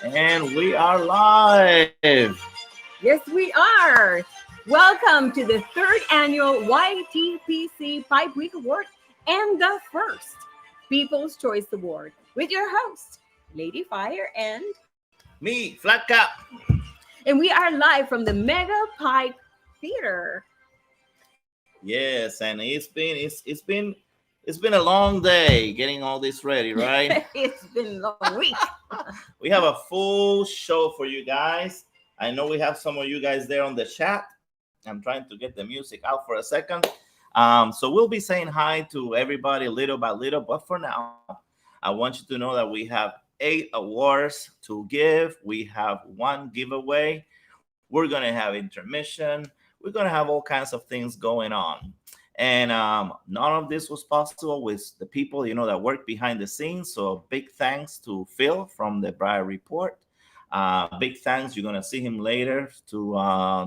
And we are live. Yes, we are. Welcome to the third annual YTPC Pipe Week Award and the first People's Choice Award with your host, Lady Fire, Me, Flat Cap. and we are live from the Mega Pipe Theater. Yes, and it's been a long day getting all this ready, right? It's been a long week. We have a full show for you guys. I know we have some of you guys there on the chat. I'm trying to get the music out for a second. So we'll be saying hi to everybody little by little, but for now, I want you to know that we have 8 awards to give. We have one giveaway. We're gonna have intermission. We're gonna have all kinds of things going on. And none of this was possible with the people that work behind the scenes. So big thanks to Phil from the Briar Report. Big thanks. You're gonna see him later to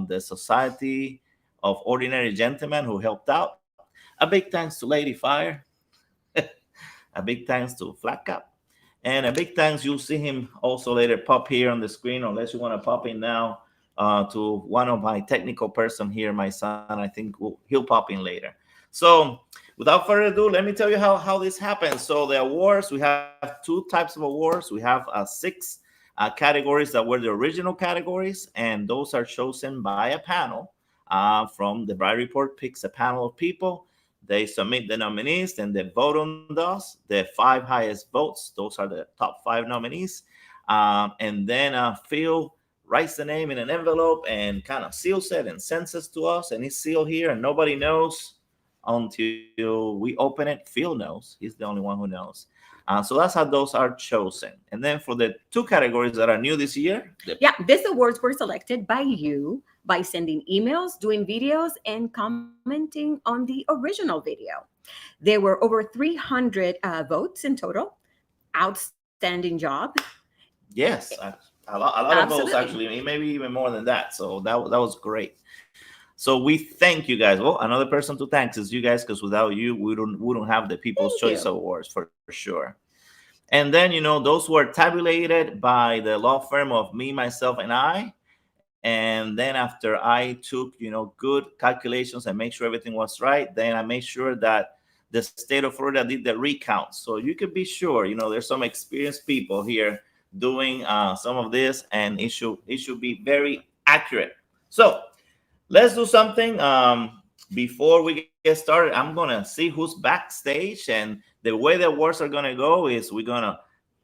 the Society of Ordinary Gentlemen who helped out. A big thanks to Lady Fire. A big thanks to Flat Cap. And a big thanks. You'll see him also later pop here on the screen, unless you want to pop in now. To one of my technical person here, my son. I think he'll pop in later. So without further ado, let me tell you how this happens. So the awards, we have 2 types of awards. We have 6 categories that were the original categories, and those are chosen by a panel from the Bright Report picks a panel of people. They submit the nominees, and they vote on those. The 5 highest votes, those are the top 5 nominees. And then Phil writes the name in an envelope and kind of seals it and sends it to us. And it's sealed here, and nobody knows until we open it. Phil knows. He's the only one who knows. So that's how those are chosen. And then for the 2 categories that are new this year. These awards were selected by you by sending emails, doing videos, and commenting on the original video. There were over 300 votes in total. Outstanding job. Yes, a lot of votes, actually, maybe even more than that. So that was great. So we thank you guys. Well, another person to thank is you guys, because without you, we don't have the People's Choice Awards for sure. And then those were tabulated by the law firm of me, myself, and I. And then after I took good calculations and make sure everything was right, then I made sure that the state of Florida did the recount. So you can be sure there's some experienced people here doing some of this, and it should be very accurate. So let's do something. Before we get started, I'm gonna see who's backstage, and the way the awards are gonna go is we're gonna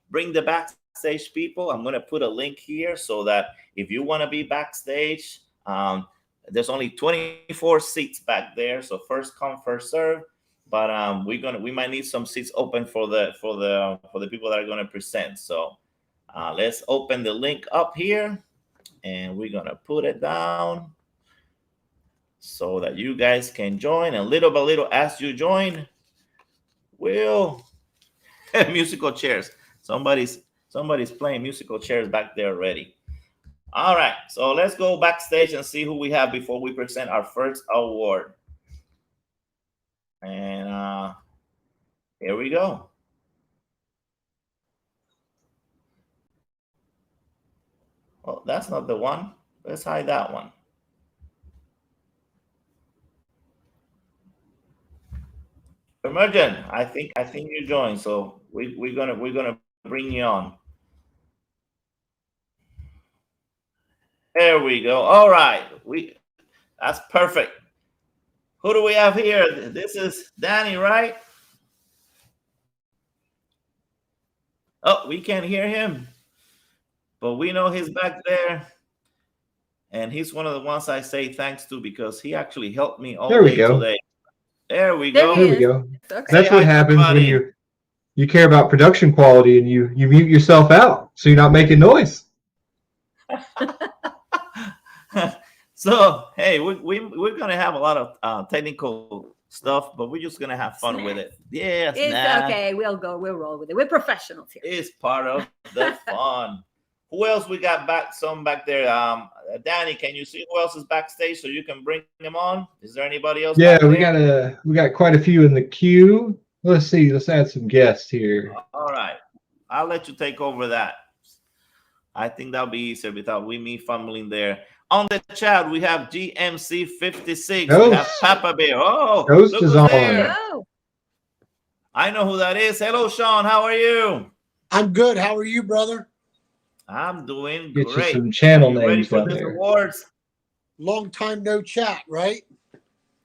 bring the backstage people. I'm gonna put a link here so that if you want to be backstage, there's only 24 seats back there, so first come, first serve. But we might need some seats open for the people that are gonna present. So let's open the link up here, and we're gonna put it down so that you guys can join. And little by little, as you join, we'll musical chairs. Somebody's playing musical chairs back there already. All right, so let's go backstage and see who we have before we present our first award. And here we go. Well, that's not the one. Let's hide that one. Emergent, I think you joined, so we're gonna bring you on. There we go. All right, that's perfect. Who do we have here? This is Danny, right? Oh, we can't hear him, but we know he's back there, and he's one of the ones I say thanks to because he actually helped me all day today. There we go. There we go. Okay. That's what happens when you care about production quality and you mute yourself out so you're not making noise. So hey, we're gonna have a lot of technical stuff, but we're just gonna have fun with it. Yes, it's okay. We'll roll with it. We're professionals here. It's part of the fun. Who else we got back? Some back there. Danny, can you see who else is backstage so you can bring them on? Is there anybody else? Yeah, we got quite a few in the queue. Let's see. Let's add some guests here. All right, I'll let you take over that. I think that'll be easier without me fumbling there. On the chat, we have GMC56. We have Ghost. Papa Bear. Oh, Ghost look is who's on. there. Oh, I know who that is. Hello, Sean. How are you? I'm good. How are you, brother? I'm doing Get you great. some channel Are you ready names for down this there. awards? Long time no chat, right?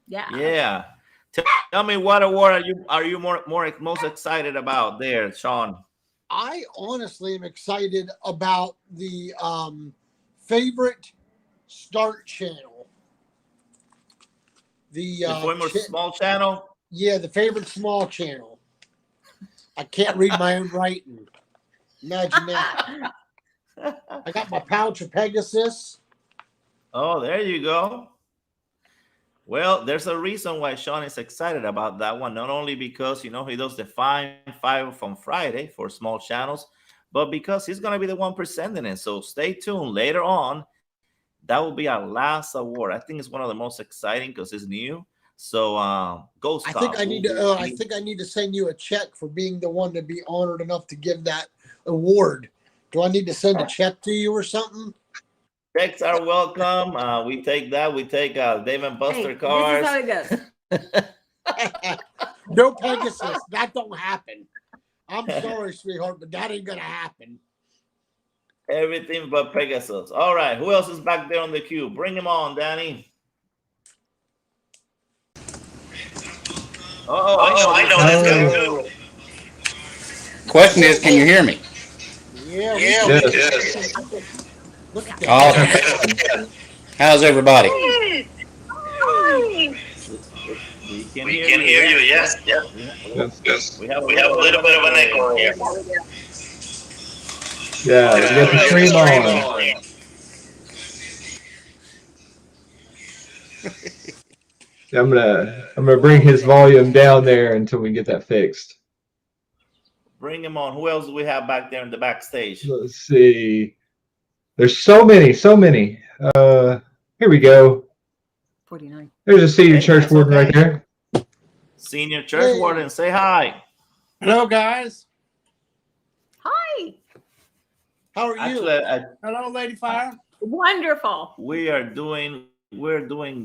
yeah. Yeah. Tell me, what award are you most excited about there, Sean? I honestly am excited about the favorite start channel. The former small channel. yeah, the favorite small channel. I can't read my own writing. Imagine that. I got my pouch of Pegasus. Oh, there you go. Well, there's a reason why Sean is excited about that one. Not only because, he does the Fine Five from Friday for small channels, but because he's going to be the one presenting it. So stay tuned. Later on, that will be our last award. I think it's one of the most exciting because it's new. So, Ghost I think Cop I need will to. I think I need to send you a check for being the one to be honored enough to give that award. Do I need to send a check to you or something? Checks are welcome. We take that. We take Dave and Buster Hey, cars. this is how it goes. No Pegasus. That don't happen. I'm sorry, sweetheart, but that ain't gonna happen. Everything but Pegasus. All right. Who else is back there on the queue? Bring him on, Danny. I know this guy too. Question is, can you hear me? Yeah. Yes. Look at that. Awesome. How's everybody? We can hear you. Yes. Yes. We have a little bit of an echo here. Yeah, you got the stream on. I'm gonna bring his volume down there until we get that fixed. Bring him on. Who else do we have back there in the backstage? Let's see. There's so many. Here we go. 49. There's a senior church that's warden right okay. there. Senior church Hey. warden, say hi. Hello, guys. Hi. How are you? Actually, Hello, Lady Fire. Wonderful. we're doing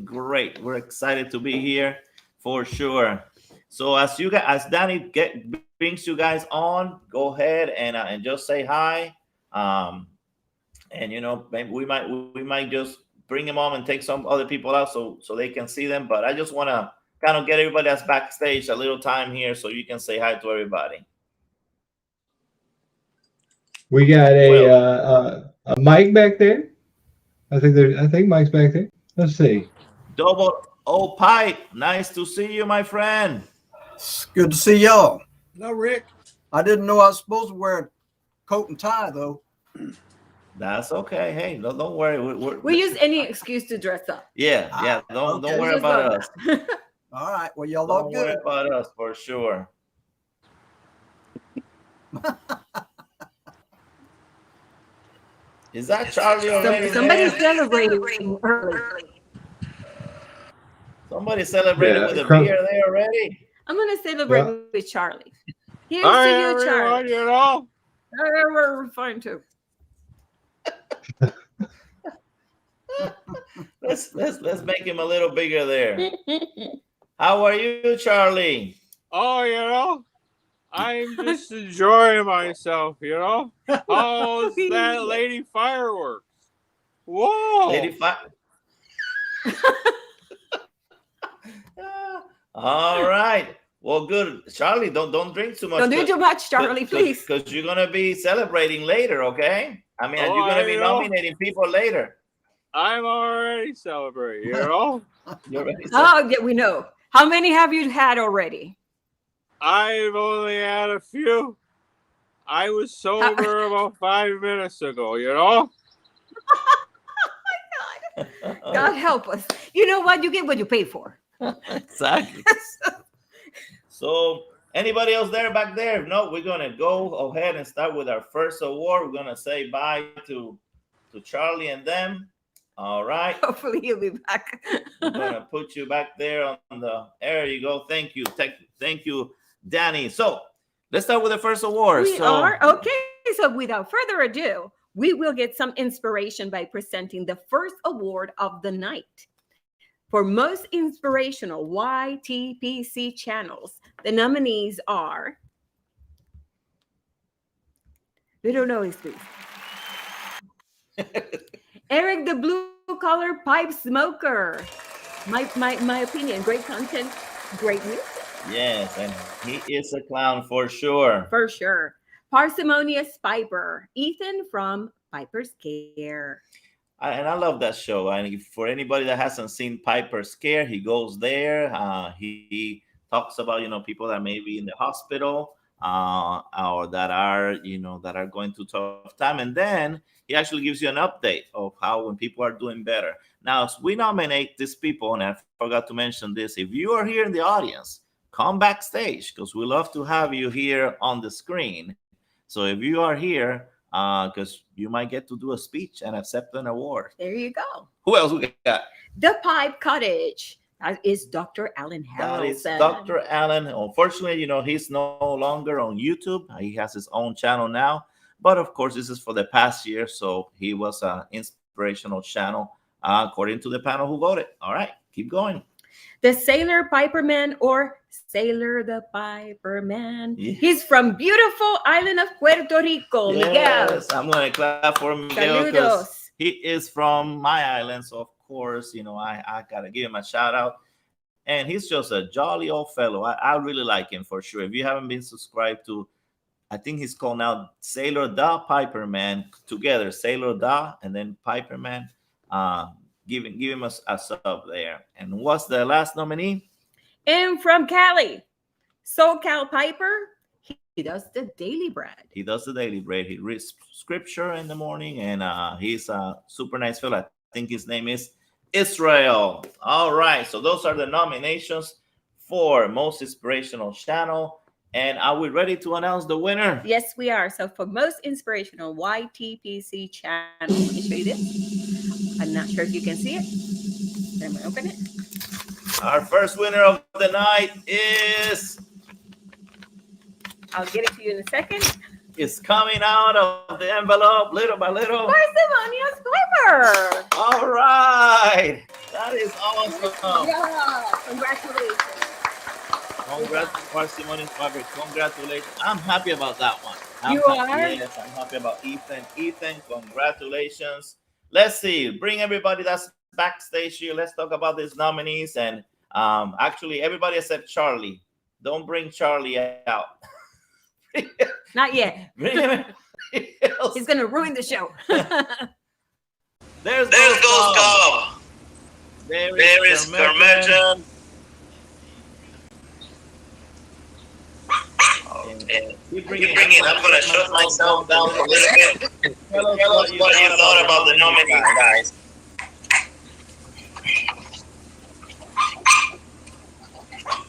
great. We're excited to be here for sure. So as Danny brings you guys on, go ahead and just say hi. And maybe we might just bring them on and take some other people out so they can see them. But I just want to kind of get everybody that's backstage a little time here so you can say hi to everybody. We got a mic back there. I think Mike's back there. Let's see. Double O Pipe, nice to see you, my friend. It's good to see y'all. No, Rick. I didn't know I was supposed to wear a coat and tie, though. That's okay. Hey, don't worry. We use any excuse to dress up. Yeah. Don't Okay. worry about us. All right. Well, y'all Don't look worry good. about us for sure. Is that Charlie already? Somebody's there? celebrating early. Somebody celebrated with a Crum- beer there already. I'm going to celebrate Yeah. with Charlie. Here's to you, Charlie. You know. We're fine too. Let's make him a little bigger there. How are you, Charlie? Oh, I'm just enjoying myself, How's that lady fireworks? Whoa! Lady All right. Well, good. Charlie, don't drink too much. Don't do too much, Charlie, please. Because you're gonna be celebrating later, okay? I mean, you're gonna be nominating people later. I'm already celebrating, You're ready. Oh, yeah, we know. How many have you had already? I've only had a few. I was sober about 5 minutes ago, God help us. You know what? You get what you pay for. Exactly. So, anybody else there back there? No, we're gonna go ahead and start with our first award. We're gonna say bye to Charlie and them. All right. Hopefully he'll be back. I'm gonna put you back there on the. There you go. Thank you. Thank you, Danny. So let's start with the first award. We are okay. So without further ado, we will get some inspiration by presenting the first award of the night. For most inspirational YTPC channels, the nominees are, little noise please. Eric the Blue Collar Pipe Smoker. My opinion, great content, great music. Yes, and he is a clown for sure. For sure. Parsimonious Piper, Ethan from Piper's Care. And I love that show. And for anybody that hasn't seen Piper's Care, he goes there. He talks about people that may be in the hospital or that are that are going through tough time, and then he actually gives you an update of how when people are doing better. Now, as we nominate these people, and I forgot to mention this, if you are here in the audience, come backstage because we love to have you here on the screen. So if you are here, because you might get to do a speech and accept an award. There you go. Who else we got? The Pipe Cottage. That is Dr. Alan Harrelson. That is Dr. Alan. Unfortunately, he's no longer on YouTube. He has his own channel now. But of course, this is for the past year. So he was an inspirational channel according to the panel who voted. All right, keep going. The Sailor Piperman, or Sailor the Piperman. Yeah. He's from beautiful island of Puerto Rico, Miguel. Yes, I'm going to clap for Miguel because Saludos. he is from my island. So, of course, I got to give him a shout out. And he's just a jolly old fellow. I really like him for sure. If you haven't been subscribed to, I think he's called now Sailor the Piperman together. Sailor the and then Piperman. Give him a sub there. And what's the last nominee? And from Cali, SoCal Piper. He does the daily bread. He does the daily bread. He reads scripture in the morning, and he's a super nice fellow. I think his name is Israel. All right, so those are the nominations for most inspirational channel. And are we ready to announce the winner? Yes, we are. So for most inspirational YTPC channel, let me show you this. I'm not sure if you can see it. I'm gonna open it. Our first winner of the night is I'll get it to you in a second. It's coming out of the envelope little by little. Parsimonious Piper. All right, that is awesome. Yeah, congratulations. Congrats, Parsimonious Piper. Congratulations. I'm happy about that one. You are? Yes, I'm happy about Ethan. Ethan, congratulations. Let's see. Bring everybody that's backstage here. Let's talk about these nominees. And actually, everybody except Charlie. Don't bring Charlie out. Not yet. Bring him else. He's gonna ruin the show. There's Cobb. There is Curmudgeon. And keep bringing. I'm going to shut myself down a little bit. Tell us what you thought about the nominees, guys.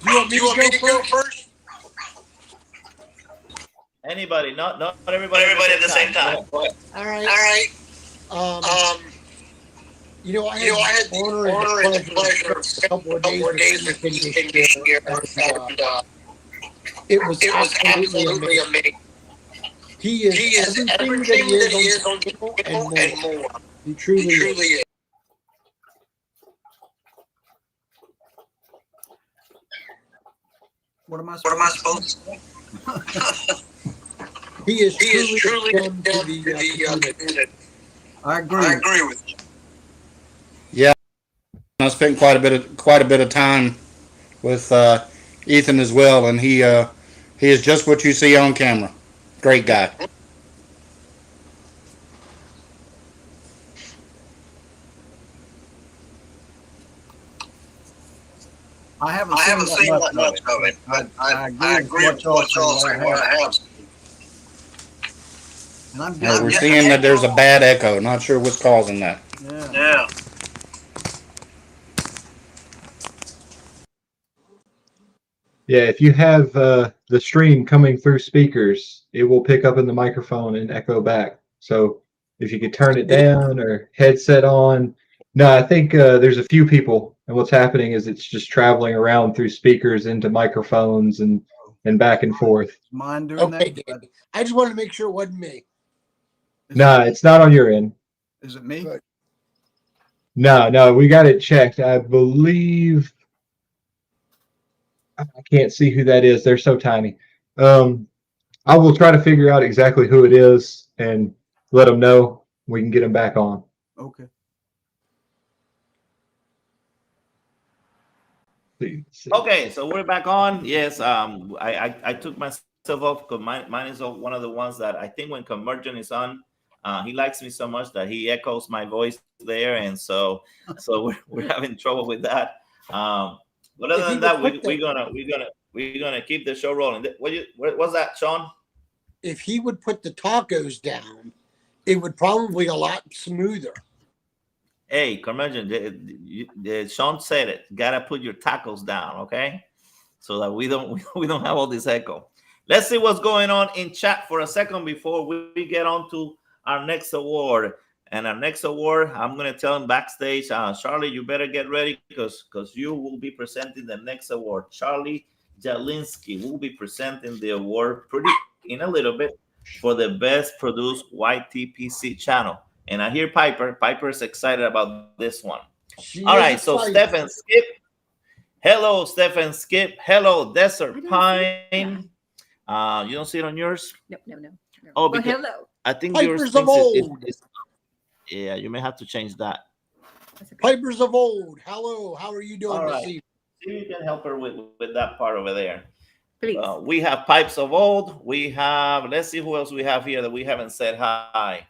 You want me to go first? Anybody, not everybody at the same time. All right. I had the honor and the pleasure of a couple of days with him here. It was absolutely amazing. He is everything that he is on people and more. He truly is. What am I supposed to say? He is truly a gem to the community. I agree with you. Yeah, I spent quite a bit of time with Ethan as well, and he is just what you see on camera. Great guy. I haven't seen that much of it, but I agree with what y'all say. What I have seen. And We're seeing that there's a bad echo. Not sure what's causing that. Yeah. Yeah, if you have the stream coming through speakers, it will pick up in the microphone and echo back. So if you could turn it down or headset on. No, I think there's a few people, and what's happening is it's just traveling around through speakers into microphones and back and forth. Mine doing Okay, that? Danny. I just wanted to make sure it wasn't me. No, it's not on your end. Is it me? Good. No, we got it checked. I believe I can't see who that is. They're so tiny. I will try to figure out exactly who it is and let them know. We can get them back on. Okay. Okay, so we're back on. Yes, I took myself off because mine is one of the ones that I think when Convergent is on, he likes me so much that he echoes my voice there, and so we're having trouble with that. But other than that, we're gonna keep the show rolling. What was that, Sean? If he would put the tacos down, it would probably a lot smoother. Hey, Convergent, Sean said it. Gotta put your tacos down, okay? So that we don't have all this echo. Let's see what's going on in chat for a second before we get on to our next award. And our next award, I'm gonna tell him backstage, Charlie, you better get ready because you will be presenting the next award. Charlie Jalinsky will be presenting the award in a little bit for the best produced YTPC channel. And I hear Piper's excited about this one. All right, so Stephen Skip. Hello, Stephen Skip. Hello, Desert Pine. You don't see it on yours? No. Oh, But because hello. I think Pipers yours of old. yeah, you may have to change that. That's okay. Pipers of old. Hello, how are you doing All this right. evening? See if you can help her with that part over there. Please. We have Pipes of Old. We have, let's see who else we have here that we haven't said hi.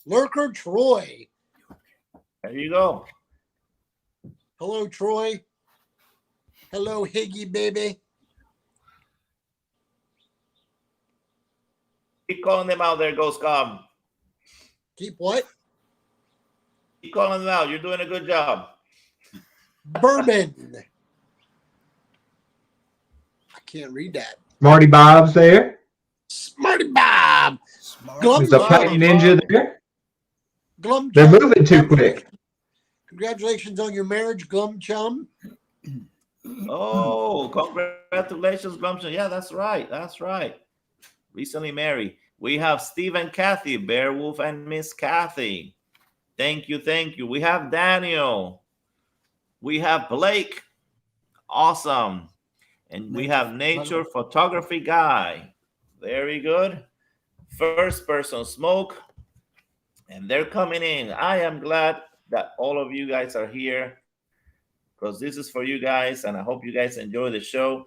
Lurker Troy. There you go. Hello, Troy. Hello, Higgy baby. Keep calling them out there, Ghost Cobb. Keep what? Keep calling them out. You're doing a good job. Bourbon. I can't read that. Marty Bob's there. Smarty Bob. Smart. Glum There's a pipe Chum. ninja there. Glum They're Chum. moving too quick. Congratulations on your marriage, Glum Chum. Oh, congratulations, Grumpton. Yeah, that's right. That's right. Recently married. We have Steve and Kathy, Beowulf and Miss Kathy. Thank you. We have Daniel. We have Blake. Awesome. And we have Nature Photography Guy. Very good. First Person Smoke. And they're coming in. I am glad that all of you guys are here because this is for you guys, and I hope you guys enjoy the show.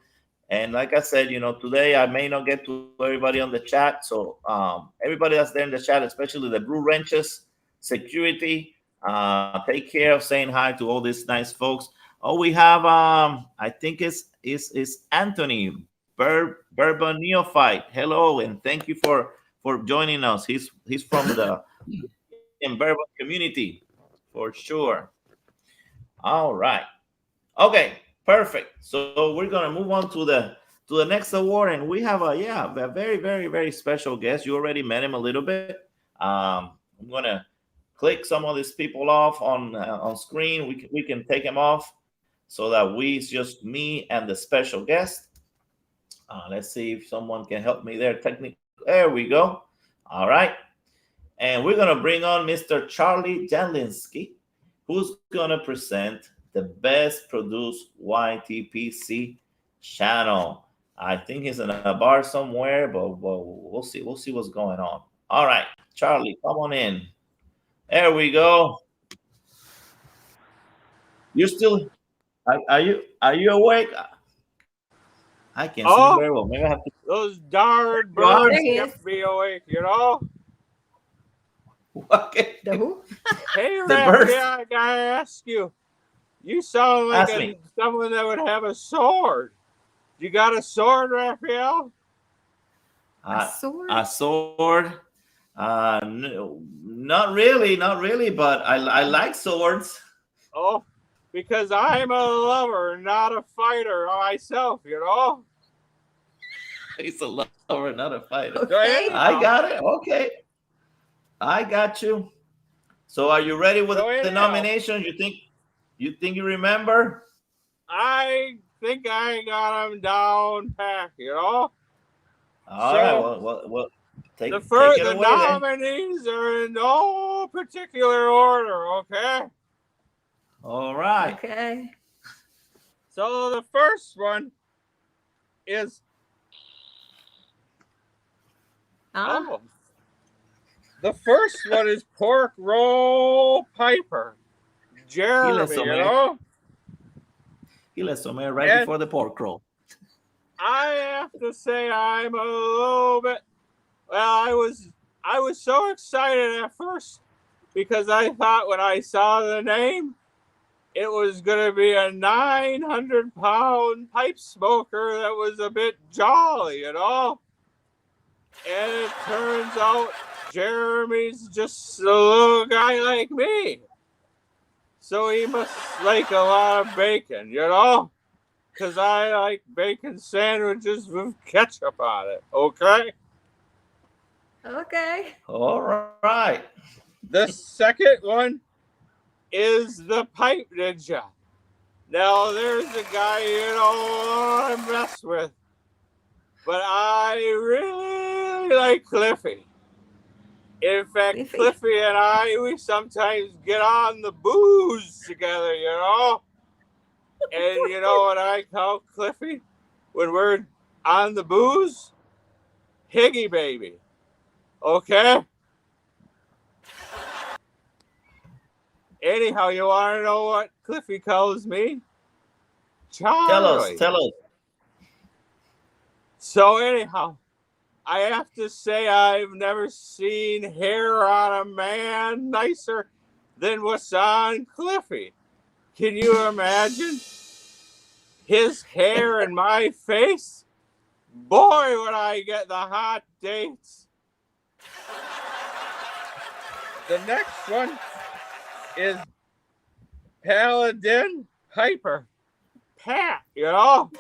And like I said, today I may not get to everybody on the chat. So everybody that's there in the chat, especially the Brew Wrenches, security, take care of saying hi to all these nice folks. Oh, we have I think it's Anthony Bourbon Neophyte. Hello, and thank you for joining us. He's from the Bourbon community for sure. All right. Okay, perfect. So we're gonna move on to the next award, and we have a very, very, very special guest. You already met him a little bit. I'm gonna click some of these people off on screen. We can take them off so that it's just me and the special guest. Let's see if someone can help me there. There we go. All right, and we're gonna bring on Mr. Charlie Jalinsky, who's gonna present the best produced YTPC channel. I think he's in a bar somewhere, but we'll see. We'll see what's going on. All right, Charlie, come on in. There we go. You still? Are you awake? I can't see very well. Maybe I have to. Those darn birds kept me awake, Okay. The who? Hey, The birds. Raphael, I gotta ask you. You sound like Ask me. someone that would have a sword. You got a sword, Raphael? A sword? A sword? No, not really. But I like swords. Oh, because I'm a lover, not a fighter myself, He's a lover, not a fighter. Okay. I got it. Okay. I got you. So are you ready with the nomination? You think you remember? I think I got him down pat, All right. Well, Take it The away then. nominees are in no particular order, okay? All right. Okay. So the first one is Ah, the first one is Pork Roll Piper. Jeremy, you know? He let some air right And before the pork roll. I have to say I'm a little bit well, I was so excited at first because I thought when I saw the name it was gonna be a 900-pound pipe smoker that was a bit jolly, you know? And it turns out Jeremy's just a little guy like me. So he must like a lot of bacon, you know? Because I like bacon sandwiches with ketchup on it, okay? okay. All right. The second one is the Pipe Ninja. Now, there's a guy you don't want to mess with, but I really like Cliffy. In fact, Cliffy and I, we sometimes get on the booze together, you know? And you know what I call Cliffy when we're on the booze? Higgy baby. Okay? Anyhow, you want to know what Cliffy calls me? Charlie. Tell us. So anyhow, I have to say I've never seen hair on a man nicer than what's on Cliffy. Can you imagine his hair and my face? Boy, would I get the hot dates. The next one is Paladin Piper. Pat, you know?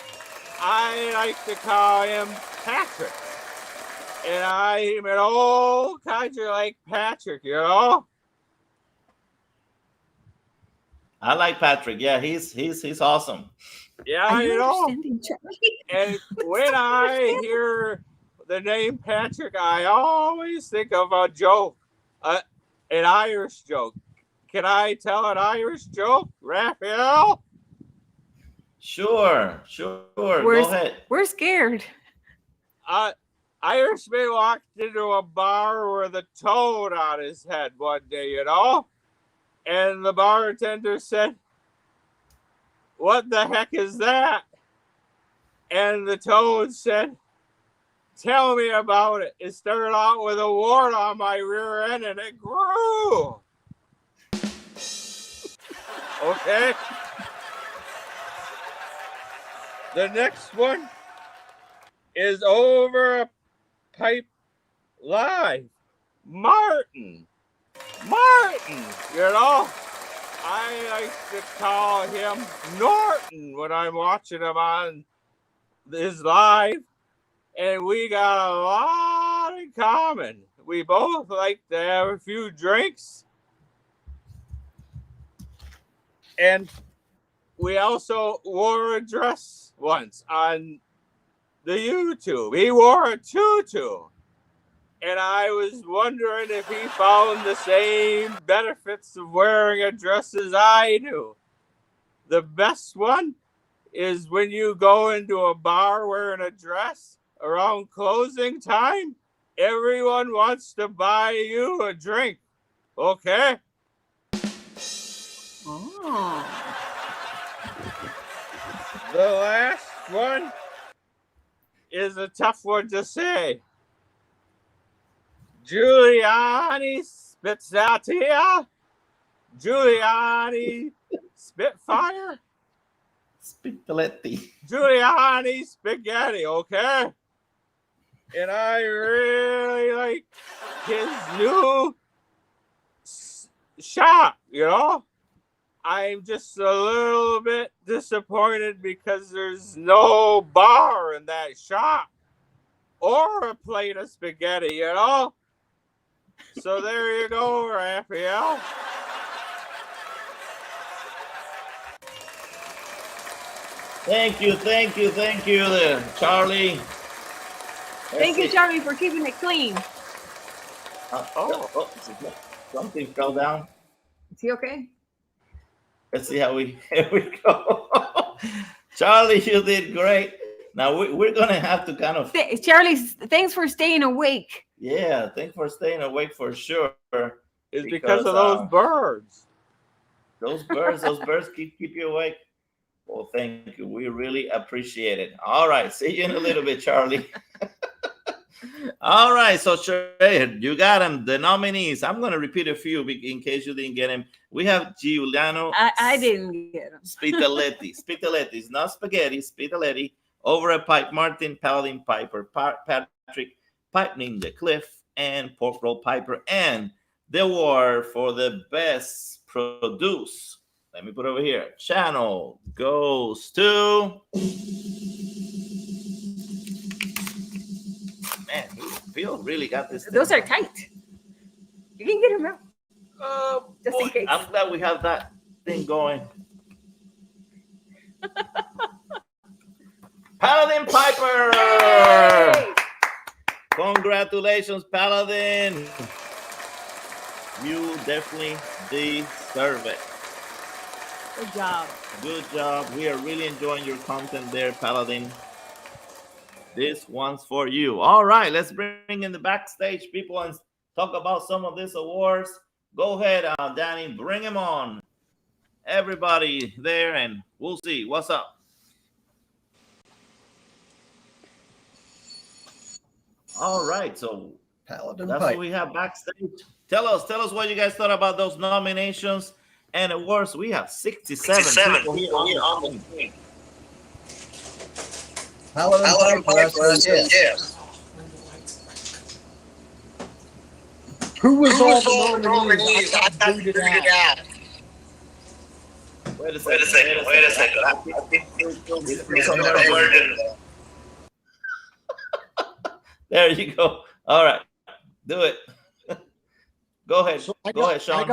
I like to call him Patrick. And I'm an old codger like Patrick, you know? I like Patrick. Yeah, he's awesome. Yeah, you know. And when I hear the name Patrick, I always think of a joke, an Irish joke. Can I tell an Irish joke, Raphael? Sure. Go ahead. We're scared. Irishman walked into a bar with a toad on his head one day, you know? And the bartender said, "What the heck is that?" And the toad said, "Tell me about it. It started out with a wart on my rear end and it grew." Okay? The next one is Over a Pipe Live. Martin, you know, I like to call him Norton when I'm watching him on his live, and we got a lot in common. We both like to have a few drinks, and we also wore a dress once on the YouTube. He wore a tutu. And I was wondering if he found the same benefits of wearing a dress as I do. The best one is when you go into a bar wearing a dress around closing time, everyone wants to buy you a drink. Okay? Oh. The last one is a tough one to say. Giuliani Spitzatia, Giuliani Spitfire, Spaghetti. Giuliani Spaghetti, okay? And I really like his new shop, you know? I'm just a little bit disappointed because there's no bar in that shop or a plate of spaghetti, you know? So there you go, Raphael. Thank you there, Charlie. Thank you, Charlie, for keeping it clean. Something fell down. Is he okay? Let's see how here we go. Charlie, you did great. Now we're gonna have to kind of Charlie, thanks for staying awake. yeah, thanks for staying awake for sure. It's because of those birds. Those birds keep you awake. Well, thank you. We really appreciate it. All right, see you in a little bit, Charlie. All right, so Sheree, you got them. The nominees. I'm going to repeat a few in case you didn't get them. We have Giuliano. I didn't get them. Spitaletti. Spitaletti. It's not spaghetti. Spitaletti. Over a Pipe Martin, Paladin Piper, Patrick, Pipe Ninja Cliff, and Pork Roll Piper. And the award for the best produce. Let me put over here. Channel goes to. Man, Phil really got this. Those are tight. You can get them out. Just in case. I'm glad we have that thing going. Paladin Piper! Yay! Congratulations, Paladin. You definitely deserve it. Good job. Good job. We are really enjoying your content there, Paladin. This one's for you. All right, let's bring in the backstage people and talk about some of these awards. Go ahead, Danny, bring them on. Everybody there, and we'll see. What's up? All right, so Paladin that's Pipe. what we have backstage. Tell us what you guys thought about those nominations and awards. We have 67 people here on the screen. Paladin Piper says yes. Who was all the nominees? I got booted out. Wait a second. There you go. All right, do it. Go ahead. So Go ahead, Sean. I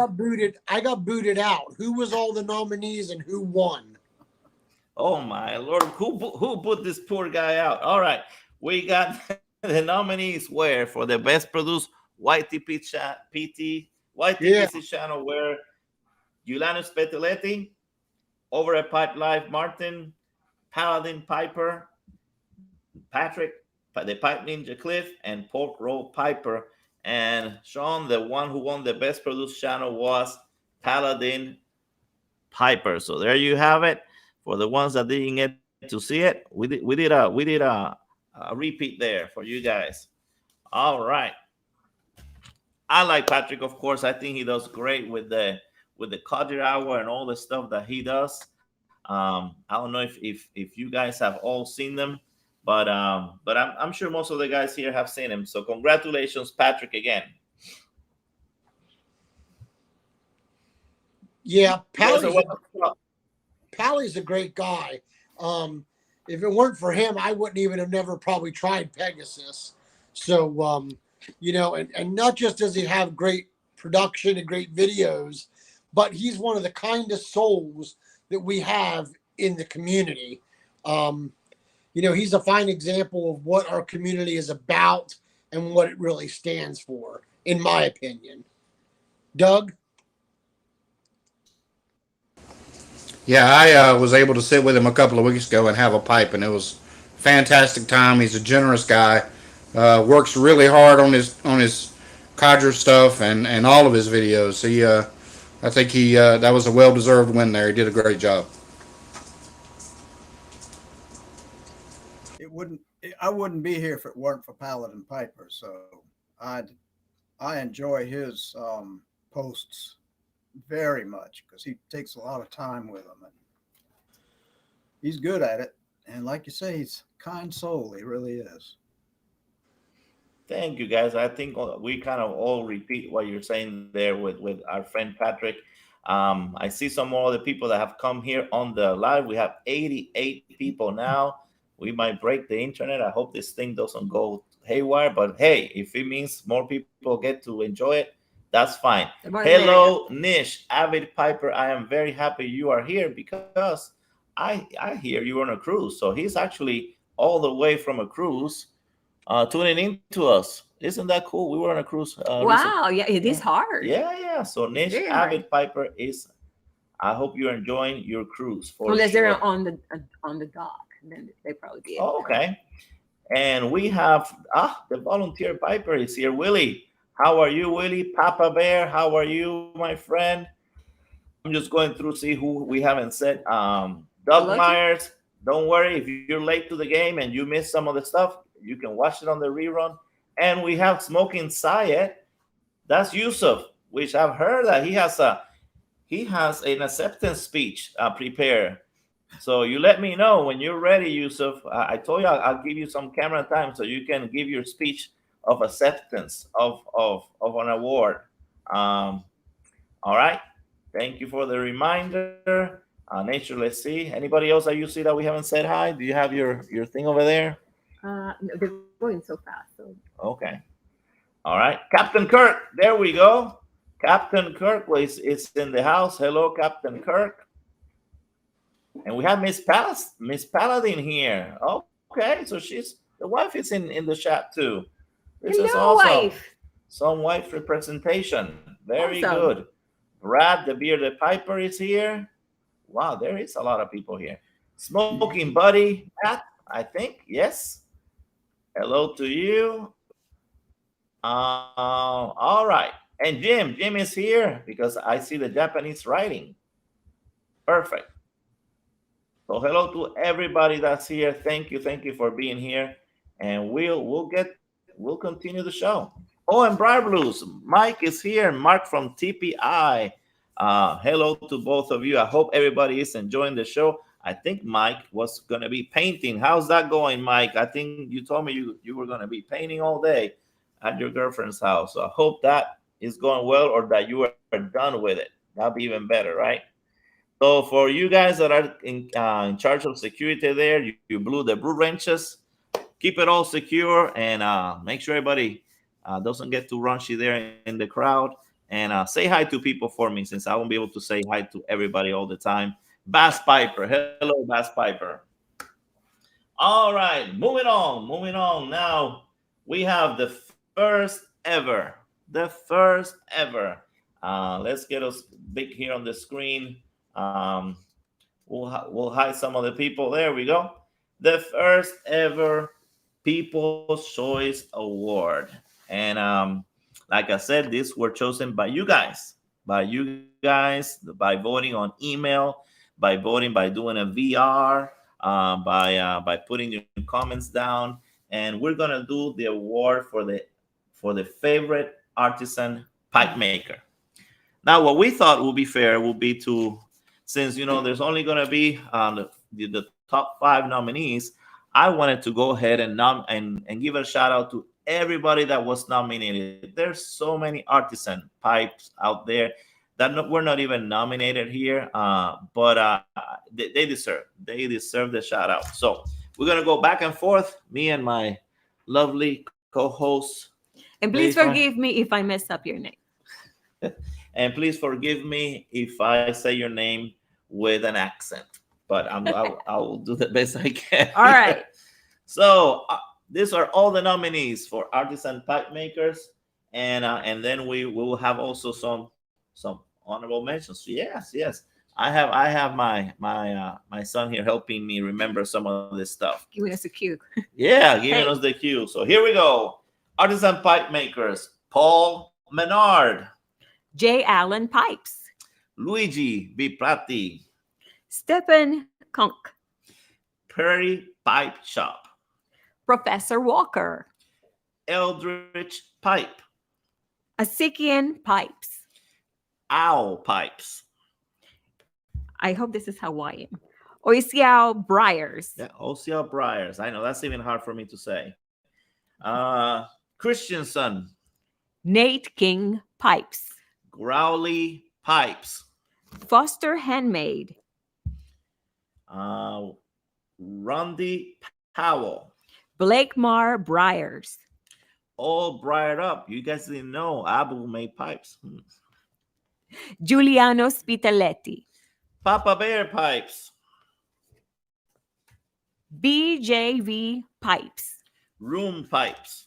got booted out. Who was all the nominees and who won? Oh my Lord, who put this poor guy out? All right, we got the nominees were for the best produced YTPC channel were Giuliano Spetaletti, Over a Pipe Live Martin, Paladin Piper, Patrick, the Pipe Ninja Cliff, and Pork Roll Piper. And Sean, the one who won the best produced channel was Paladin Piper. So there you have it. For the ones that didn't get to see it, we did a repeat there for you guys. All right. I like Patrick, of course. I think he does great with the Codger Hour and all the stuff that he does. I don't know if you guys have all seen them, but I'm sure most of the guys here have seen him. So congratulations, Patrick, again. Yeah, Pally's a great guy. If it weren't for him, I wouldn't even have never probably tried Pegasus. So, and not just does he have great production and great videos, but he's one of the kindest souls that we have in the community. He's a fine example of what our community is about and what it really stands for, in my opinion. Doug? Yeah, I was able to sit with him a couple of weeks ago and have a pipe, and it was a fantastic time. He's a generous guy, works really hard on his codger stuff and all of his videos. I think that was a well-deserved win there. He did a great job. I wouldn't be here if it weren't for Paladin Piper. So I enjoy his posts very much because he takes a lot of time with them, and he's good at it. And like you say, he's a kind soul. He really is. Thank you, guys. I think we kind of all repeat what you're saying there with our friend Patrick. I see some more of the people that have come here on the live. We have 88 people now. We might break the internet. I hope this thing doesn't go haywire. But hey, if it means more people get to enjoy it, that's fine. Hello, Nish, avid piper. I am very happy you are here because I hear you on a cruise. So he's actually all the way from a cruise tuning in to us. Isn't that cool? We were on a cruise. Recently. Wow, yeah, it is Yeah. hard. Yeah. So Niche Very Avid hard. Piper is. I hope you're enjoying your cruise for Unless sure. they're on the dock, then they probably be able Oh, to. okay. And we have the volunteer Piper is here. Willie, how are you, Willie? Papa Bear, how are you, my friend? I'm just going through see who we haven't said. Doug Hello to- Myers. Don't worry if you're late to the game and you missed some of the stuff, you can watch it on the rerun. And we have Smoking Syed. That's Yusuf, which I've heard that he has an acceptance speech prepared. So you let me know when you're ready, Yusuf. I told you I'll give you some camera time so you can give your speech of acceptance of an award. All right. Thank you for the reminder. Nature, let's see. Anybody else that you see that we haven't said hi? Do you have your thing over there? No, they're going so fast. So Okay. All right. Captain Kirk. There we go. Captain Kirk is in the house. Hello, Captain Kirk. And we have Miss Paladin here. Okay, so the wife is in the chat too. This is hello, awesome. wife. Some wife representation. Very Awesome. good. Brad the Bearded Piper is here. Wow, there is a lot of people here. Smoking Buddy, Pat, I think. Yes. Hello to you. All right. And Jim is here because I see the Japanese writing. Perfect. So hello to everybody that's here. Thank you for being here. And we'll continue the show. Oh, and Briar Blues, Mike is here. Mark from TPI. Hello to both of you. I hope everybody is enjoying the show. I think Mike was going to be painting. How's that going, Mike? I think you told me you were going to be painting all day at your girlfriend's house. So I hope that is going well or that you are done with it. That'll be even better, right? So for you guys that are in charge of security there, you blew the brood wrenches. Keep it all secure and make sure everybody doesn't get too raunchy there in the crowd. And say hi to people for me since I won't be able to say hi to everybody all the time. Bass Piper. Hello, Bass Piper. All right, moving on. Now we have the first ever. Let's get us big here on the screen. We'll hide some of the people. There we go. The first ever People's Choice Award. And like I said, these were chosen by you guys, by voting on email, by voting, by doing a VR, by putting your comments down. And we're gonna do the award for the favorite artisan pipe maker. Now, what we thought would be fair would be to, since there's only gonna be the top 5 nominees, I wanted to go ahead and give a shout out to everybody that was nominated. There's so many artisan pipes out there that we're not even nominated here, but they deserve the shout out. So we're gonna go back and forth, me and my lovely co-host. And please forgive me if I mess up your name. And please forgive me if I say your name with an accent, but I will do the best I can. All right. So these are all the nominees for Artisan Pipe Makers, and then we will have also some honorable mentions. Yes. I have my son here helping me remember some of this stuff. Giving us a cue. Yeah, giving us the cue. So here we go. Artisan Pipe Makers: Paul Menard, J. Allen Pipes, Luigi Biprati, Stephen Kunk, Perry Pipe Shop, Professor Walker, Eldridge Pipe, Asikian Pipes. Owl Pipes. I hope this is Hawaiian. Oisiao Briars. Yeah, OCL Briars. I know that's even hard for me to say. Christensen, Nate King Pipes. Growly Pipes, Foster Handmade. Rundy Powell, Blake Marr Briars. all briared up. You guys didn't know Abu made pipes. Giuliano Spitaletti. Papa Bear Pipes, BJV Pipes. Room Pipes,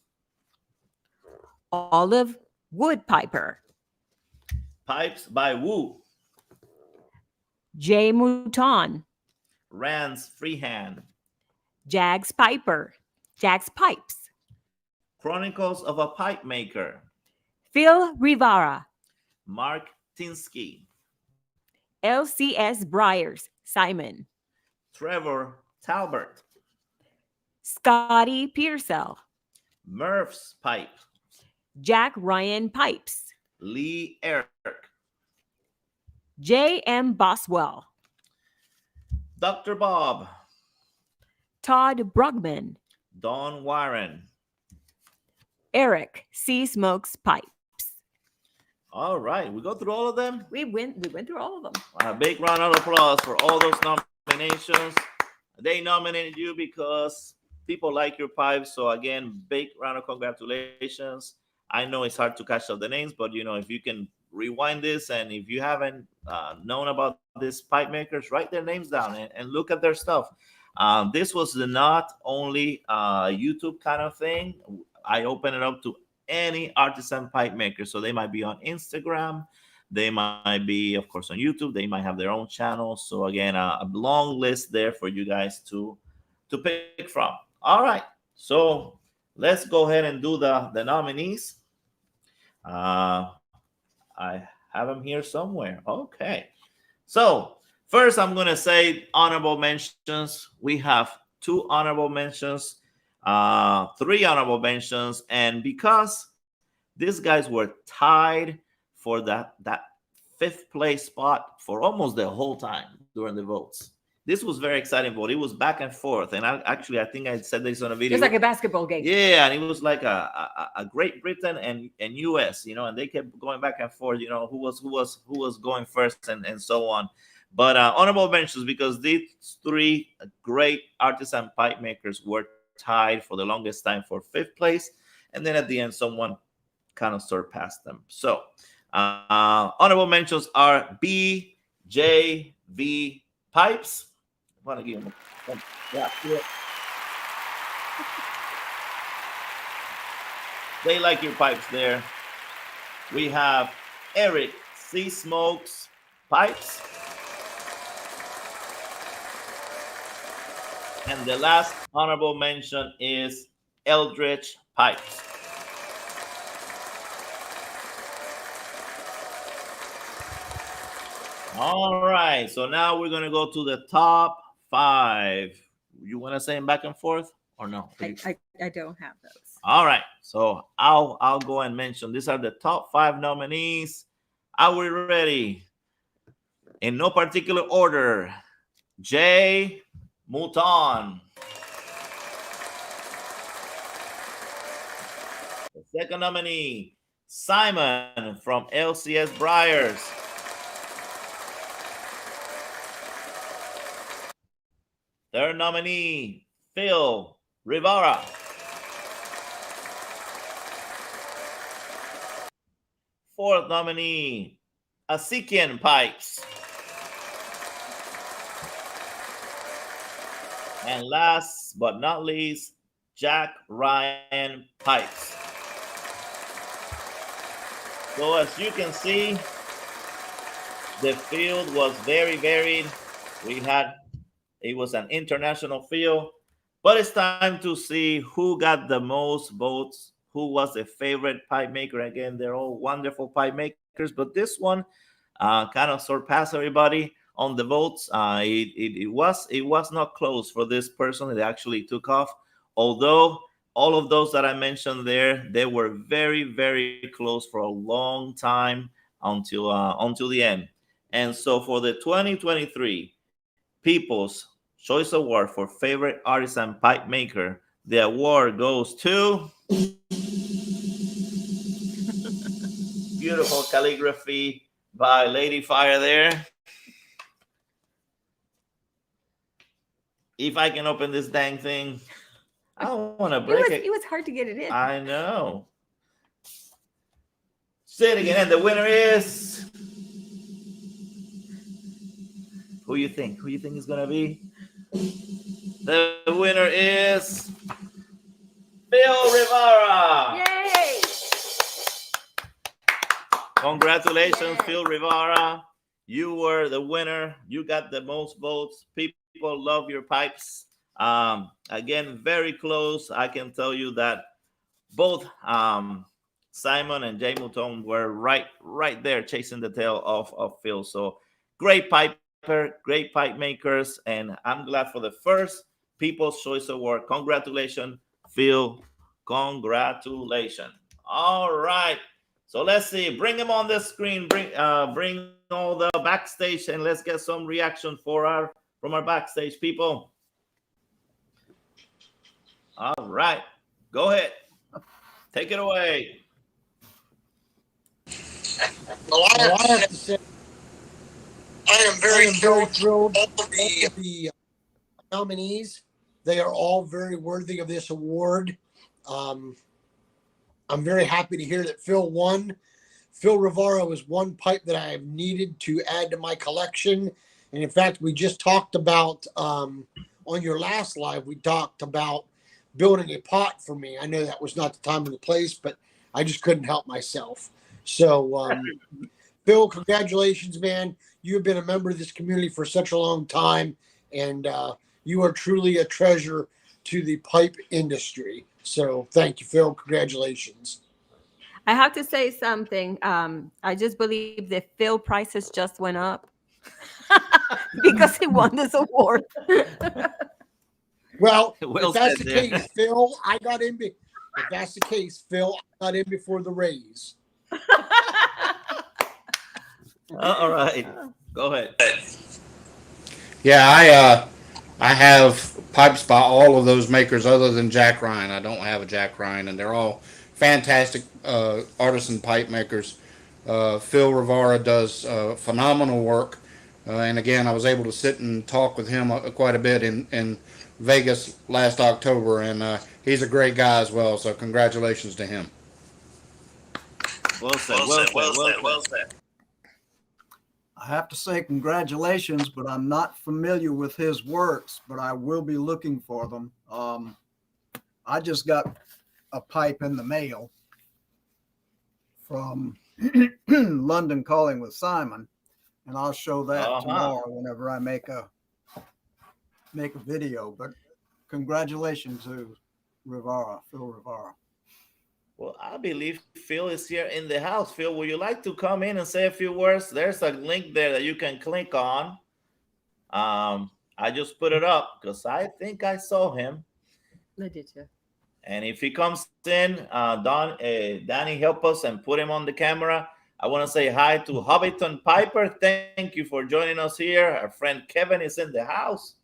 Olive Woodpiper, Pipes by Wu. J. Mouton, Rand's Freehand. Jags Piper, Jags Pipes, Chronicles of a Pipe Maker. Phil Rivara, Mark Tinsky. LCS Briars, Simon, Trevor Talbert. Scotty Pearsall, Murph's Pipe. Jack Ryan Pipes, Lee Eric. J.M. Boswell, Dr. Bob. Todd Brugman, Don Warren. Eric C. Smokes Pipes. All right, we go through all of them. We went through all of them. A big round of applause for all those nominations. They nominated you because people like your pipes. So again, big round of congratulations. I know it's hard to catch up the names, but you know, if you can rewind this, and if you haven't known about these pipe makers, write their names down and look at their stuff. This was not only a YouTube kind of thing. I open it up to any artisan pipe maker. So they might be on Instagram. They might be, of course, on YouTube. They might have their own channel. So again, a long list there for you guys to pick from. All right. So let's go ahead and do the nominees. I have them here somewhere. Okay. So first, I'm going to say honorable mentions. We have 2 honorable mentions, 3 honorable mentions. And because these guys were tied for that 5th place spot for almost the whole time during the votes. This was very exciting vote. It was back and forth. And I think I said this on a video. It's like a basketball game. Yeah, and it was like a Great Britain and US, you know, and they kept going back and forth, you know, who was going first and so on. But honorable mentions, because these 3 great artisan pipe makers were tied for the longest time for 5th place. And then at the end, someone kind of surpassed them. So honorable mentions are BJV Pipes. I want to give them a clap here. They like your pipes there. We have Eric C. Smokes Pipes. And the last honorable mention is Eldridge Pipes. All right, so now we're going to go to the top 5. You want to say them back and forth or no? I don't have those. All right, so I'll go and mention these are the top 5 nominees. Are we ready? In no particular order. J. Mouton. The second nominee, Simon from LCS Briars. Third nominee, Phil Rivara. Fourth nominee, Asikian Pipes. And last but not least, Jack Ryan Pipes. So as you can see, the field was very varied. It was an international field, but it's time to see who got the most votes, who was a favorite pipe maker. Again, they're all wonderful pipe makers, but this one kind of surpassed everybody on the votes. It was not close for this person. It actually took off, although all of those that I mentioned there, they were very, very close for a long time until the end. And so for the 2023 People's Choice Award for Favorite Artisan Pipe Maker, the award goes to beautiful calligraphy by Lady Fire there. If I can open this dang thing, I don't want to break it. It was hard to get it in. I know. Say it again, and the winner is. Who you think? Who you think is gonna be? The winner is Phil Rivara. Yay! Congratulations, Phil Rivera. You were the winner. You got the most votes. People love your pipes. Again, very close. I can tell you that both Simon and Jay Mouton were right there chasing the tail of Phil. So great piper, great pipe makers, and I'm glad for the first People's Choice Award. Congratulations, Phil. Congratulations. All right. So let's see. Bring him on the screen. Bring all the backstage, and let's get some reaction from our backstage people. All right. Go ahead. Take it away. Well, I have to say, I am very thrilled. All of the nominees, they are all very worthy of this award. I'm very happy to hear that Phil won. Phil Rivera is one pipe that I have needed to add to my collection. And in fact, we just talked about, on your last live, we talked about building a pot for me. I know that was not the time or the place, but I just couldn't help myself. So, Phil, congratulations, man. You have been a member of this community for such a long time, and you are truly a treasure to the pipe industry. So thank you, Phil. Congratulations. I have to say something. I just believe that Phil prices just went up because he won this award. Well, Well if that's said the there. case, Phil, I got in. If that's the case, Phil, I got in before the raise. All right. Go ahead. Yeah, I have pipes by all of those makers other than Jack Ryan. I don't have a Jack Ryan, and they're all fantastic artisan pipe makers. Phil Rivera does phenomenal work. And again, I was able to sit and talk with him quite a bit in Vegas last October, and he's a great guy as well. So congratulations to him. Well said. I have to say congratulations, but I'm not familiar with his works, but I will be looking for them. I just got a pipe in the mail from London Calling with Simon, and I'll show that tomorrow whenever I make a video. But congratulations to Phil Rivera. Well, I believe Phil is here in the house. Phil, would you like to come in and say a few words? There's a link there that you can click on. I just put it up because I think I saw him. I did too. And if he comes in, Danny, help us and put him on the camera. I want to say hi to Hobbiton Piper. Thank you for joining us here. Our friend Kevin is in the house.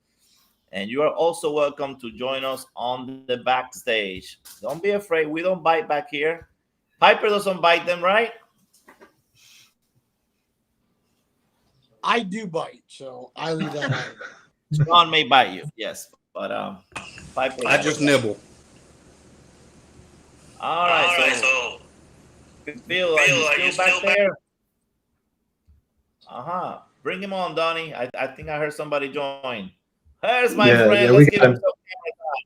And you are also welcome to join us on the backstage. Don't be afraid. We don't bite back here. Piper doesn't bite them, right? I do bite, so I leave that out. John may bite you, yes. But Piper. I just nibble. All right, so Phil, are you still back there? Bring him on, Donnie. I think I heard somebody join. There's my friend. Yeah, Let's give him some camera time.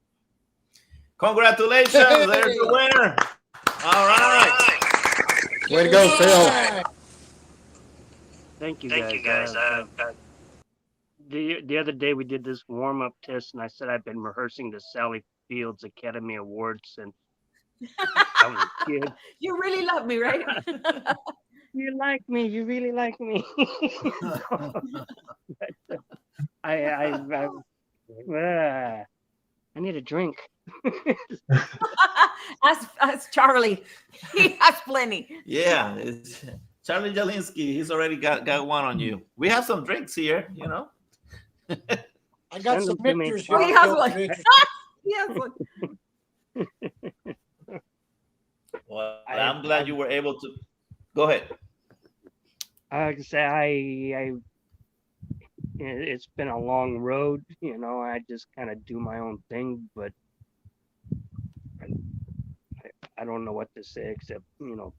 Congratulations. There's the winner. All right. Way to go, Phil. Thank you, guys. The other day we did this warm-up test, and I said I've been rehearsing the Sally Fields Academy Awards since I was a kid. You really love me, right? You like me. You really like me. I need a drink. Ask Charlie. He has plenty. Yeah, it's Charlie Jalinsky. He's already got one on you. We have some drinks here, you know. I got some pictures here. He has one. He has one. Well, I'm glad you were able to. Go ahead. I can say it's been a long road, you know. I just kind of do my own thing, but I don't know what to say except, you know,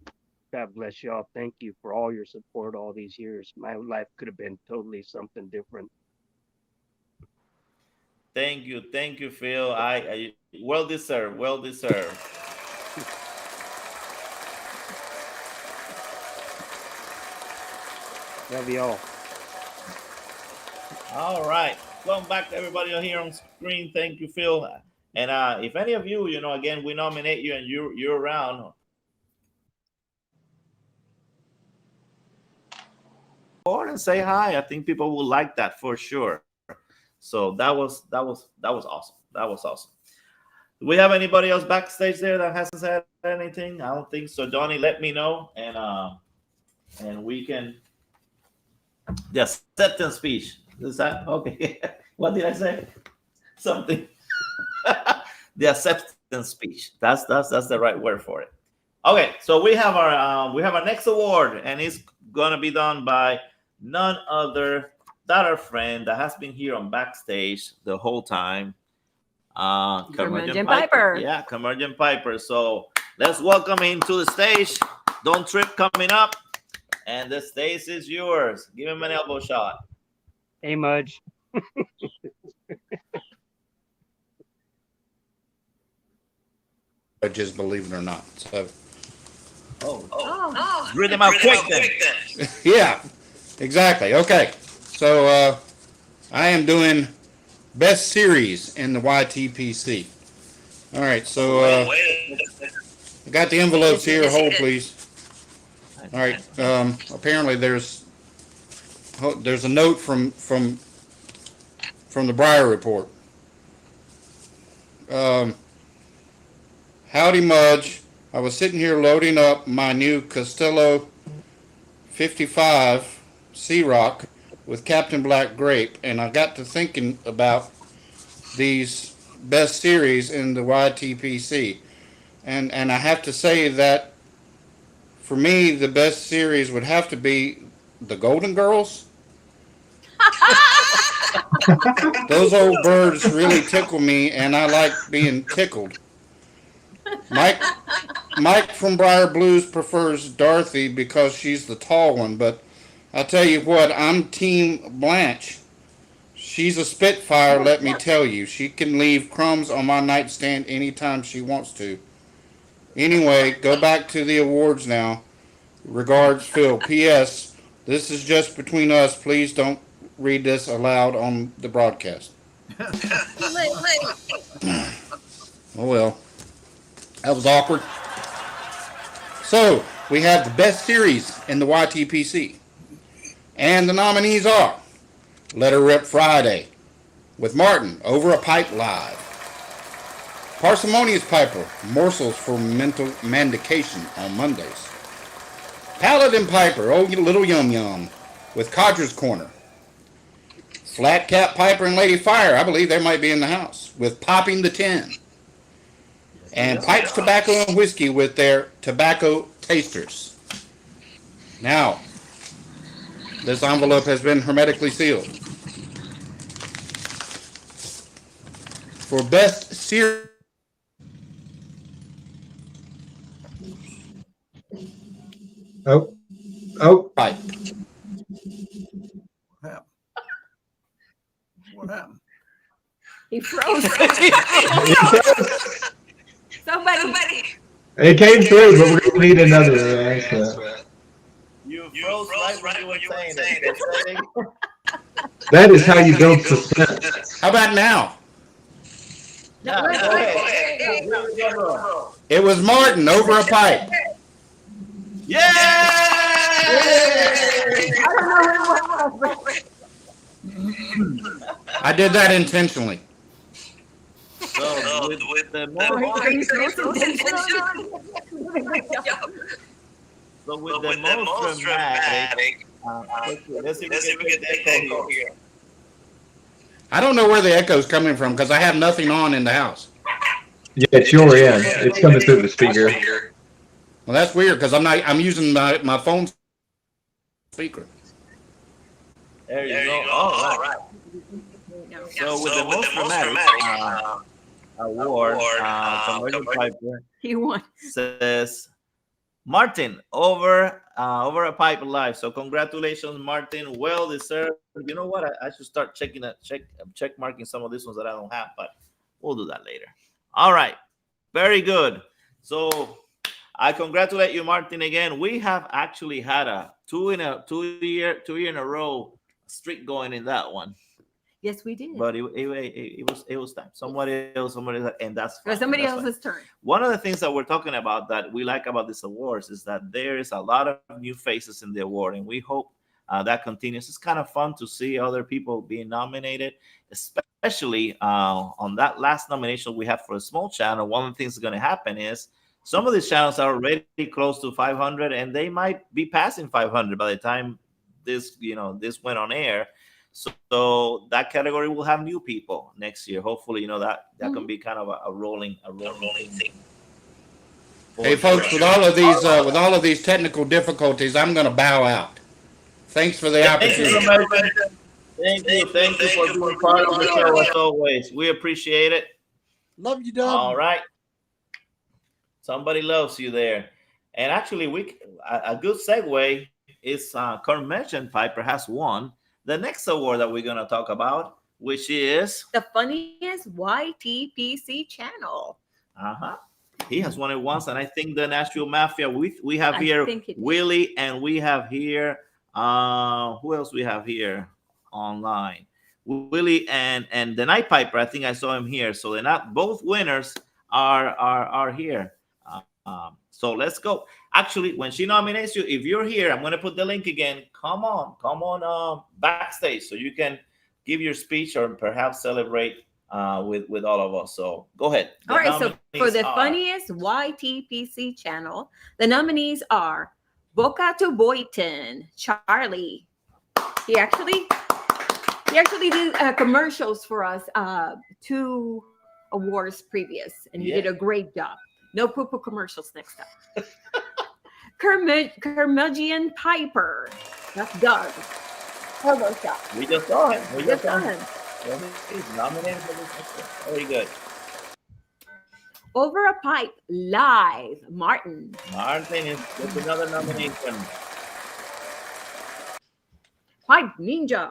God bless y'all. Thank you for all your support all these years. My life could have been totally something different. Thank you, Phil. I well deserved. Well deserved. Love y'all. All right. Welcome back to everybody here on screen. Thank you, Phil. And if any of you, again, we nominate you and you're around, forward and say hi. I think people will like that for sure. So that was awesome. That was awesome. Do we have anybody else backstage there that hasn't said anything? I don't think so. Donnie, let me know, and we can. The acceptance speech. Is that okay? What did I say? Something. The acceptance speech. That's the right word for it. Okay, so we have our next award, and it's gonna be done by none other than our friend that has been here on backstage the whole time. Curmudgeon Piper. Yeah, Curmudgeon Piper. So let's welcome him to the stage. Don't trip coming up. And the stage is yours. Give him an elbow shot. Hey, Mudge. Just believe it or not. So Read them out quick then. yeah, exactly. Okay, so I am doing best series in the YTPC. All right, so I got the envelopes here. Hold, please. All right. Apparently, there's a note from the Breyer report. Howdy, Mudge. I was sitting here loading up my new Costello 55 Sea Rock with Captain Black Grape, and I got to thinking about these best series in the YTPC, and I have to say that for me the best series would have to be the Golden Girls. Those old birds really tickle me, and I like being tickled. Mike from Briar Blues prefers Dorothy because she's the tall one, but I tell you what, I'm Team Blanche. She's a spitfire, let me tell you. She can leave crumbs on my nightstand anytime she wants to. Anyway, go back to the awards now. Regards, Phil. P.S. This is just between us. Please don't read this aloud on the broadcast. Oh well. That was awkward. So, we have the best series in the YTPC. And the nominees are Let Her Rip Friday with Martin, Over a Pipe Live. Parsimonious Piper, Morsels for Mental Mandication on Mondays. Paladin Piper, Oh Little Yum Yum with Codger's Corner. Flat Cap Piper and Lady Fire, I believe they might be in the house, with Popping the Tin. And Pipes, Tobacco, and Whiskey with their Tobacco Tasters. Now, this envelope has been hermetically sealed. For best series. Oh, Pipe. What happened? He froze. Somebody. it came through, but we're gonna need another answer. You froze right when you were saying it. That is how you build suspense. How about now? Yeah, go ahead. It was Martin, Over a Pipe. Yeah! I did that intentionally. So with the most dramatic, let's see if we get the echo here. I don't know where the echo's coming from because I have nothing on in the house. Yeah, it's your end. It's coming through the speaker. Well, that's weird because I'm using my phone speaker. There you go. All right. So with the most dramatic award, Curmudgeon Piper He won. says Martin over a pipe live. So congratulations, Martin. Well deserved. You know what? I should start check marking some of these ones that I don't have, but we'll do that later. All right. Very good. So I congratulate you, Martin, again. We have actually had two year in a row streak going in that one. Yes, we did. But it was time. Somebody else, and that's fine. Somebody That's else's fine. turn. One of the things that we're talking about that we like about these awards is that there is a lot of new faces in the award, and we hope that continues. It's kind of fun to see other people being nominated, especially on that last nomination we have for a small channel. One of the things that's going to happen is some of these channels are already close to 500, and they might be passing 500 by the time this went on air. So that category will have new people next year. Hopefully, that can be kind of a rolling thing. Hey, folks, with all of these technical difficulties, I'm going to bow out. Thanks for the opportunity. Thank you for being part of the show as always. We appreciate it. Love you, Doug. All right. Somebody loves you there. And actually, a good segue is Carmarthen Piper has won the next award that we're going to talk about, which is the funniest YTPC channell. He has won it once, and I think the Nashville Mafia. We have here Willie, and we have here who else we have here online? Willie and the Night Piper. I think I saw him here. So they're not both winners are here. So let's go. Actually, when she nominates you, if you're here, I'm going to put the link again. Come on backstage so you can give your speech or perhaps celebrate with all of us. So go ahead. All right. So for the funniest YTPC channel, the nominees are Boca to Boyton, Charlie. He actually did commercials for us 2 awards previous, and he did a great job. No poo-poo commercials next time. Curmudgeon Piper. That's Doug. Hello, shop. We just saw him. He's nominated for this. Very good. Over a Pipe Live, Martin. Martin is with another nomination. Pipe Ninja.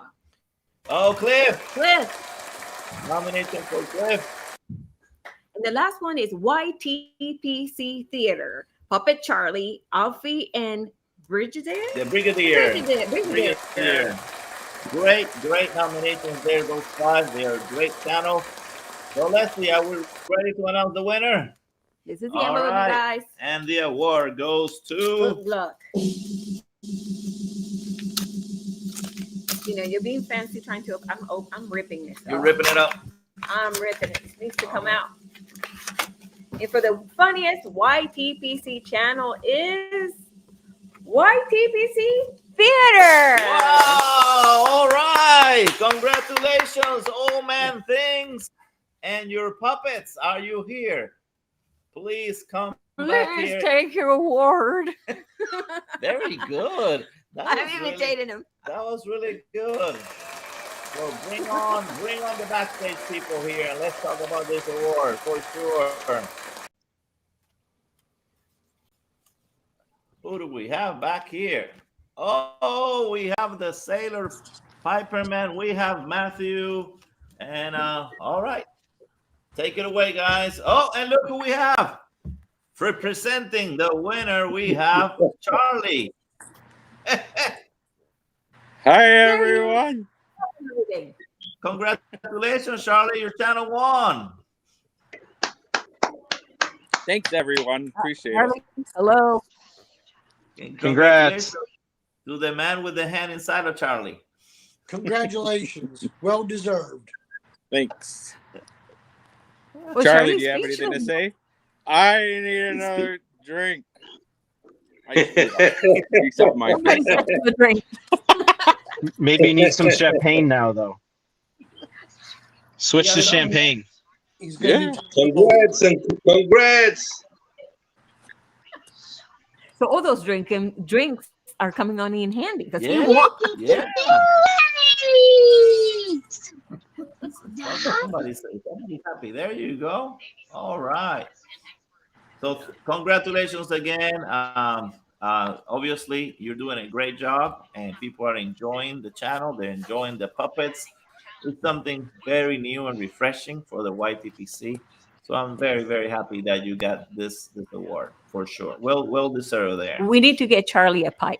Oh, Cliff. Nomination for Cliff. And the last one is YTPC Theater. Puppet Charlie, Alfie, and Brigadier. The Brigadier. Great nominations there. Those 5, they are great channels. So Leslie, are we ready to announce the winner? This is the envelope, guys. And the award goes to. Good luck. You're being fancy trying to. I'm ripping it. You're ripping it up. I'm ripping it. It needs to come out. And for the funniest YTPC channel is YTPC Theater. Wow! All right. Congratulations, Old Man Things and your puppets. Are you here? Please come back here. Please take your award. Very good. I'm imitating him. That was really good. So bring on the backstage people here, and let's talk about this award for sure. Who do we have back here? Oh, we have the Sailor Piperman. We have Matthew, and all right, take it away, guys. Oh, and look who we have representing the winner. We have Charlie. Hi, everyone. Congratulations, Charlie. Your channel won. Thanks, everyone. Appreciate it. Hello. Congrats to the man with the hand inside of Charlie. Congratulations. Well deserved. Thanks. Well, Charlie, do you have anything to say? I need another drink. Maybe you need some champagne now, though. Switch to champagne. Congrats and congrats. So all those drinks are coming on in handy. That's Somebody's happy. There you go. All right. So congratulations again. Obviously, you're doing a great job, and people are enjoying the channel. They're enjoying the puppets. It's something very new and refreshing for the YTPC. So I'm very, very happy that you got this award for sure. Well deserved there. We need to get Charlie a pipe.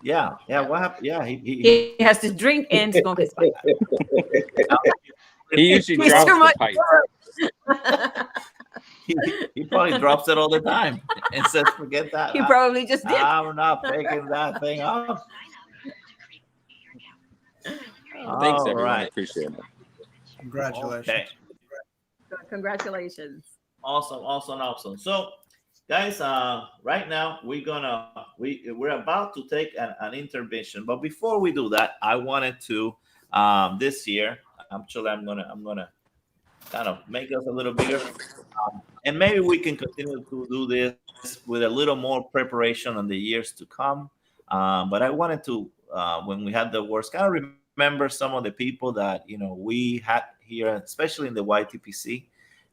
Yeah. What happened? Yeah, He has to drink and smoke his pipe. He usually Mr. drops the pipe. he probably drops it all the time and says, "Forget that. He probably just did. I'm not picking that thing up." Thanks, All everyone. I right. appreciate it. Congratulations. Okay. Congratulations. Awesome. So, guys, right now we're about to take an intervention, but before we do that, I wanted to this year. Actually, I'm gonna kind of make us a little bigger, and maybe we can continue to do this with a little more preparation on the years to come. But I wanted to, when we had the wars, kind of remember some of the people that we had here, especially in the YTPC,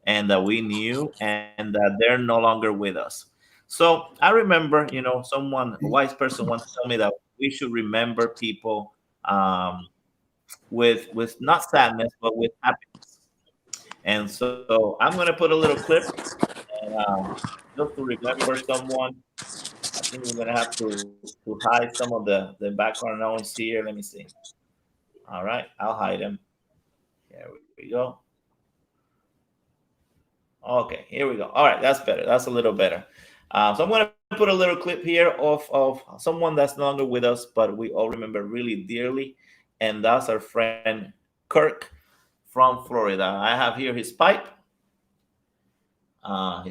and that we knew, and that they're no longer with us. So I remember, someone, a wise person, once told me that we should remember people with not sadness, but with happiness. And so I'm going to put a little clip, and just to remember someone. I think we're gonna have to hide some of the background noise here. Let me see. All right, I'll hide them. Here we go. Okay, here we go. All right, that's better. That's a little better. So I'm gonna put a little clip here of someone that's no longer with us, but we all remember really dearly, and that's our friend Kirk from Florida. I have here his pipe.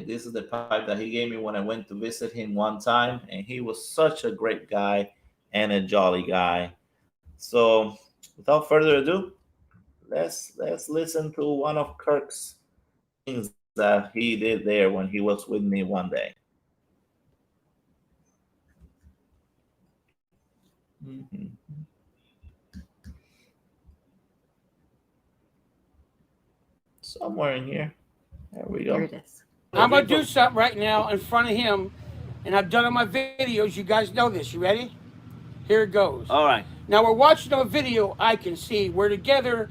This is the pipe that he gave me when I went to visit him one time, and he was such a great guy and a jolly guy. So, without further ado, let's listen to one of Kirk's things that he did there when he was with me one day. Mhm. Somewhere in here. There we go. Here it is. I'm gonna do something right now in front of him, and I've done it on my videos. You guys know this. You ready? Here it goes. All right. Now we're watching a video. I can see we're together,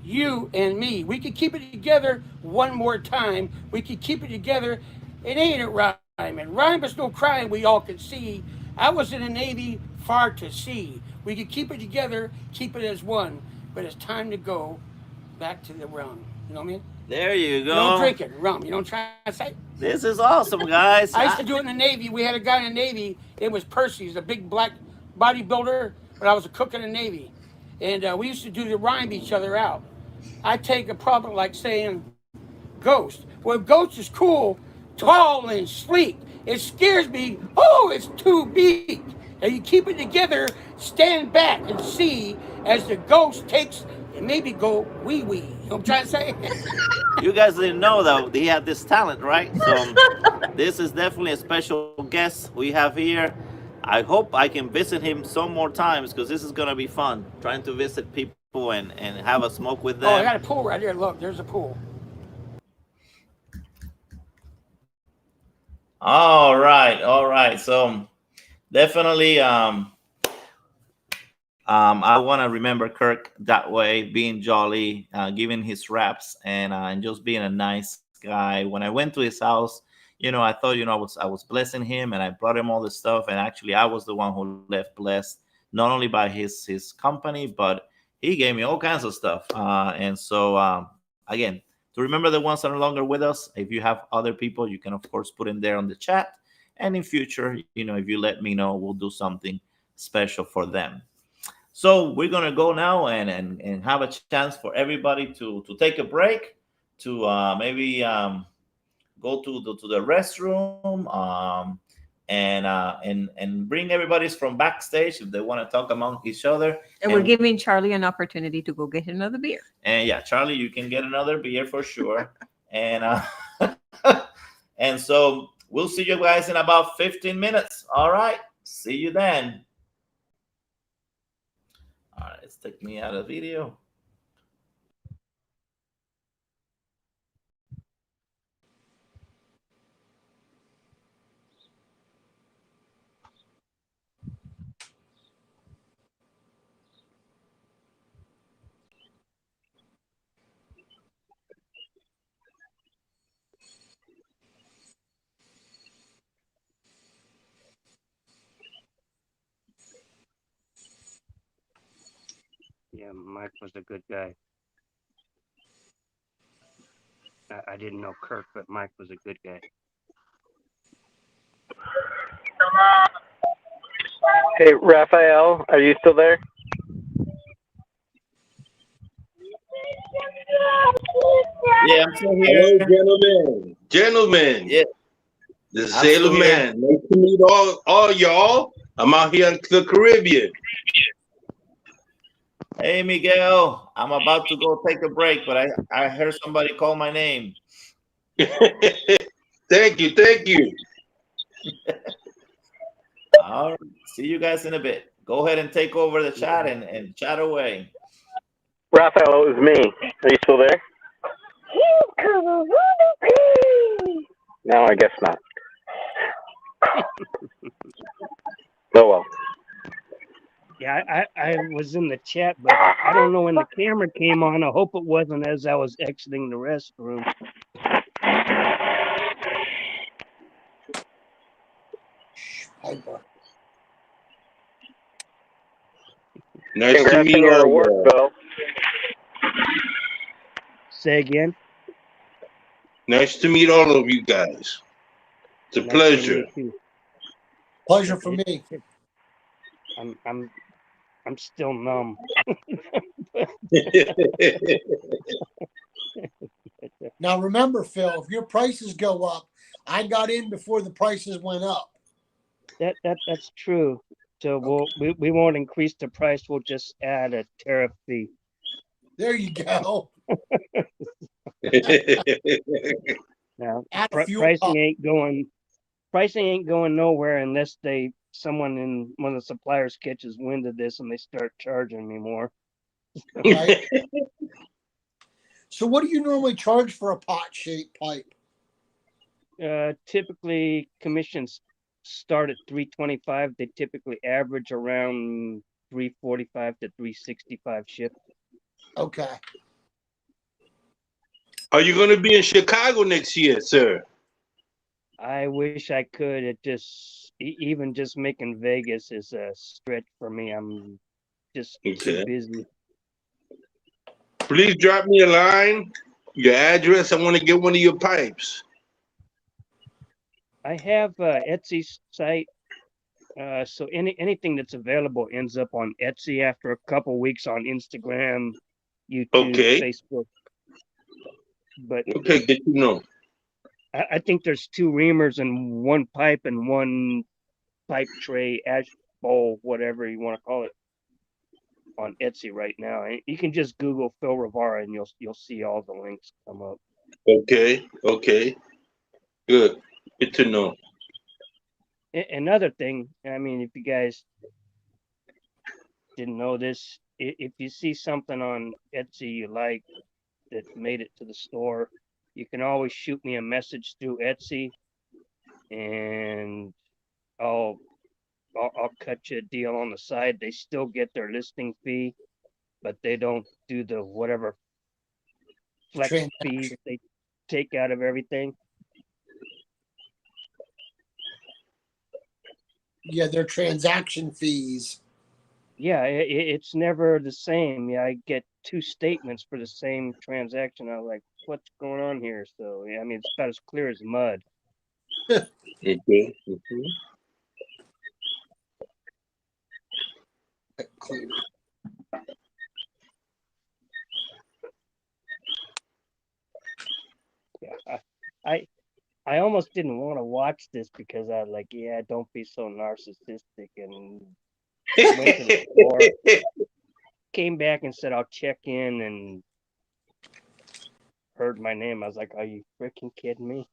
you and me. We could keep it together one more time. We could keep it together. It ain't a rhyming. Rhyme is no crime. We all can see. I was in the Navy, far to sea. We could keep it together, keep it as one. But it's time to go back to the rum. You know what I mean? There you go. You don't drink it, rum. You don't try to say. This is awesome, guys. I used to do it in the Navy. We had a guy in the Navy. It was Percy. He's a big black bodybuilder, but I was a cook in the Navy. And we used to do to rhyme each other out. I take a problem like saying ghost. Well, ghost is cool, tall and sleek. It scares me. Oh, it's too big. And you keep it together, stand back and see as the ghost takes and maybe go wee-wee. You know what I'm trying to say? You guys didn't know that he had this talent, right? So this is definitely a special guest we have here. I hope I can visit him some more times because this is gonna be fun. Trying to visit people and have a smoke with them. Oh, I got a pool right here. Look, there's a pool. All right. So definitely I want to remember Kirk that way, being jolly, giving his raps, and just being a nice guy. When I went to his house, I thought, I was blessing him, and I brought him all this stuff. And actually, I was the one who left blessed, not only by his company, but he gave me all kinds of stuff. And so, again, to remember the ones that are no longer with us, if you have other people, you can of course put in there on the chat. And in future, if you let me know, we'll do something special for them. So we're gonna go now and have a chance for everybody to take a break, to maybe go to the restroom, and bring everybody's from backstage if they want to talk among each other. And we're giving Charlie an opportunity to go get another beer. And yeah, Charlie, you can get another beer for sure. And and so we'll see you guys in about 15 minutes. All right, see you then. All right, let's take me out of the video. Yeah, Mike was a good guy. I didn't know Kirk, but Mike was a good guy. Hey, Raphael, are you still there? Yeah, I'm still Hello, here. gentlemen. Gentlemen, Yeah, the I'm Sailor still here. Man. Nice to meet all y'all. I'm out here in the Caribbean. Hey, Miguel. I'm about to go take a break, but I heard somebody call my name. Thank you, thank you. All right. See you guys in a bit. Go ahead and take over the chat and chat away. Raphael, it was me. Are you still there? No, I guess not. Oh well. Yeah, I was in the chat, but I don't know when the camera came on. I hope it wasn't as I was exiting the restroom. Piper. Nice to Congrats meet on your all award, y'all. Phil. Say again. Nice to meet all of you guys. It's a Nice pleasure. meeting you too. Pleasure for me. I'm still numb. Now remember, Phil, if your prices go up, I got in before the prices went up. That's true. So we won't increase the price. We'll just add a tariff fee. There you go. Now Add a few pricing ain't going nowhere unless someone in one of the suppliers catches wind of this and they start charging me more. Right. So what do you normally charge for a pot-shaped pipe? Typically commissions start at $325. They typically average around $345 to $365 shipped. Okay. Are you going to be in Chicago next year, sir? I wish I could. It just even just making Vegas is a stretch for me. I'm just too busy. Please drop me a line, your address. I want to get one of your pipes. I have a Etsy site, so anything that's available ends up on Etsy after a couple weeks on Instagram, YouTube, Facebook. But okay, good to know. I think there's 2 reamers and 1 pipe and 1 pipe tray, ash bowl, whatever you want to call it, on Etsy right now. And you can just Google Phil Rivara and you'll see all the links come up. Okay, good to know. Another thing, I mean, if you guys didn't know this, if you see something on Etsy you like that made it to the store, you can always shoot me a message through Etsy, and I'll cut you a deal on the side. They still get their listing fee, but they don't do the whatever flex fees they take out of everything. Yeah, their transaction fees. Yeah, it's never the same. Yeah, I get 2 statements for the same transaction. I was like, what's going on here? So, yeah, I mean, it's about as clear as mud. Okay. Clear. Yeah, I almost didn't want to watch this because I was like, yeah, don't be so narcissistic, and went to the store, came back and said I'll check in, and heard my name. I was like, are you freaking kidding me?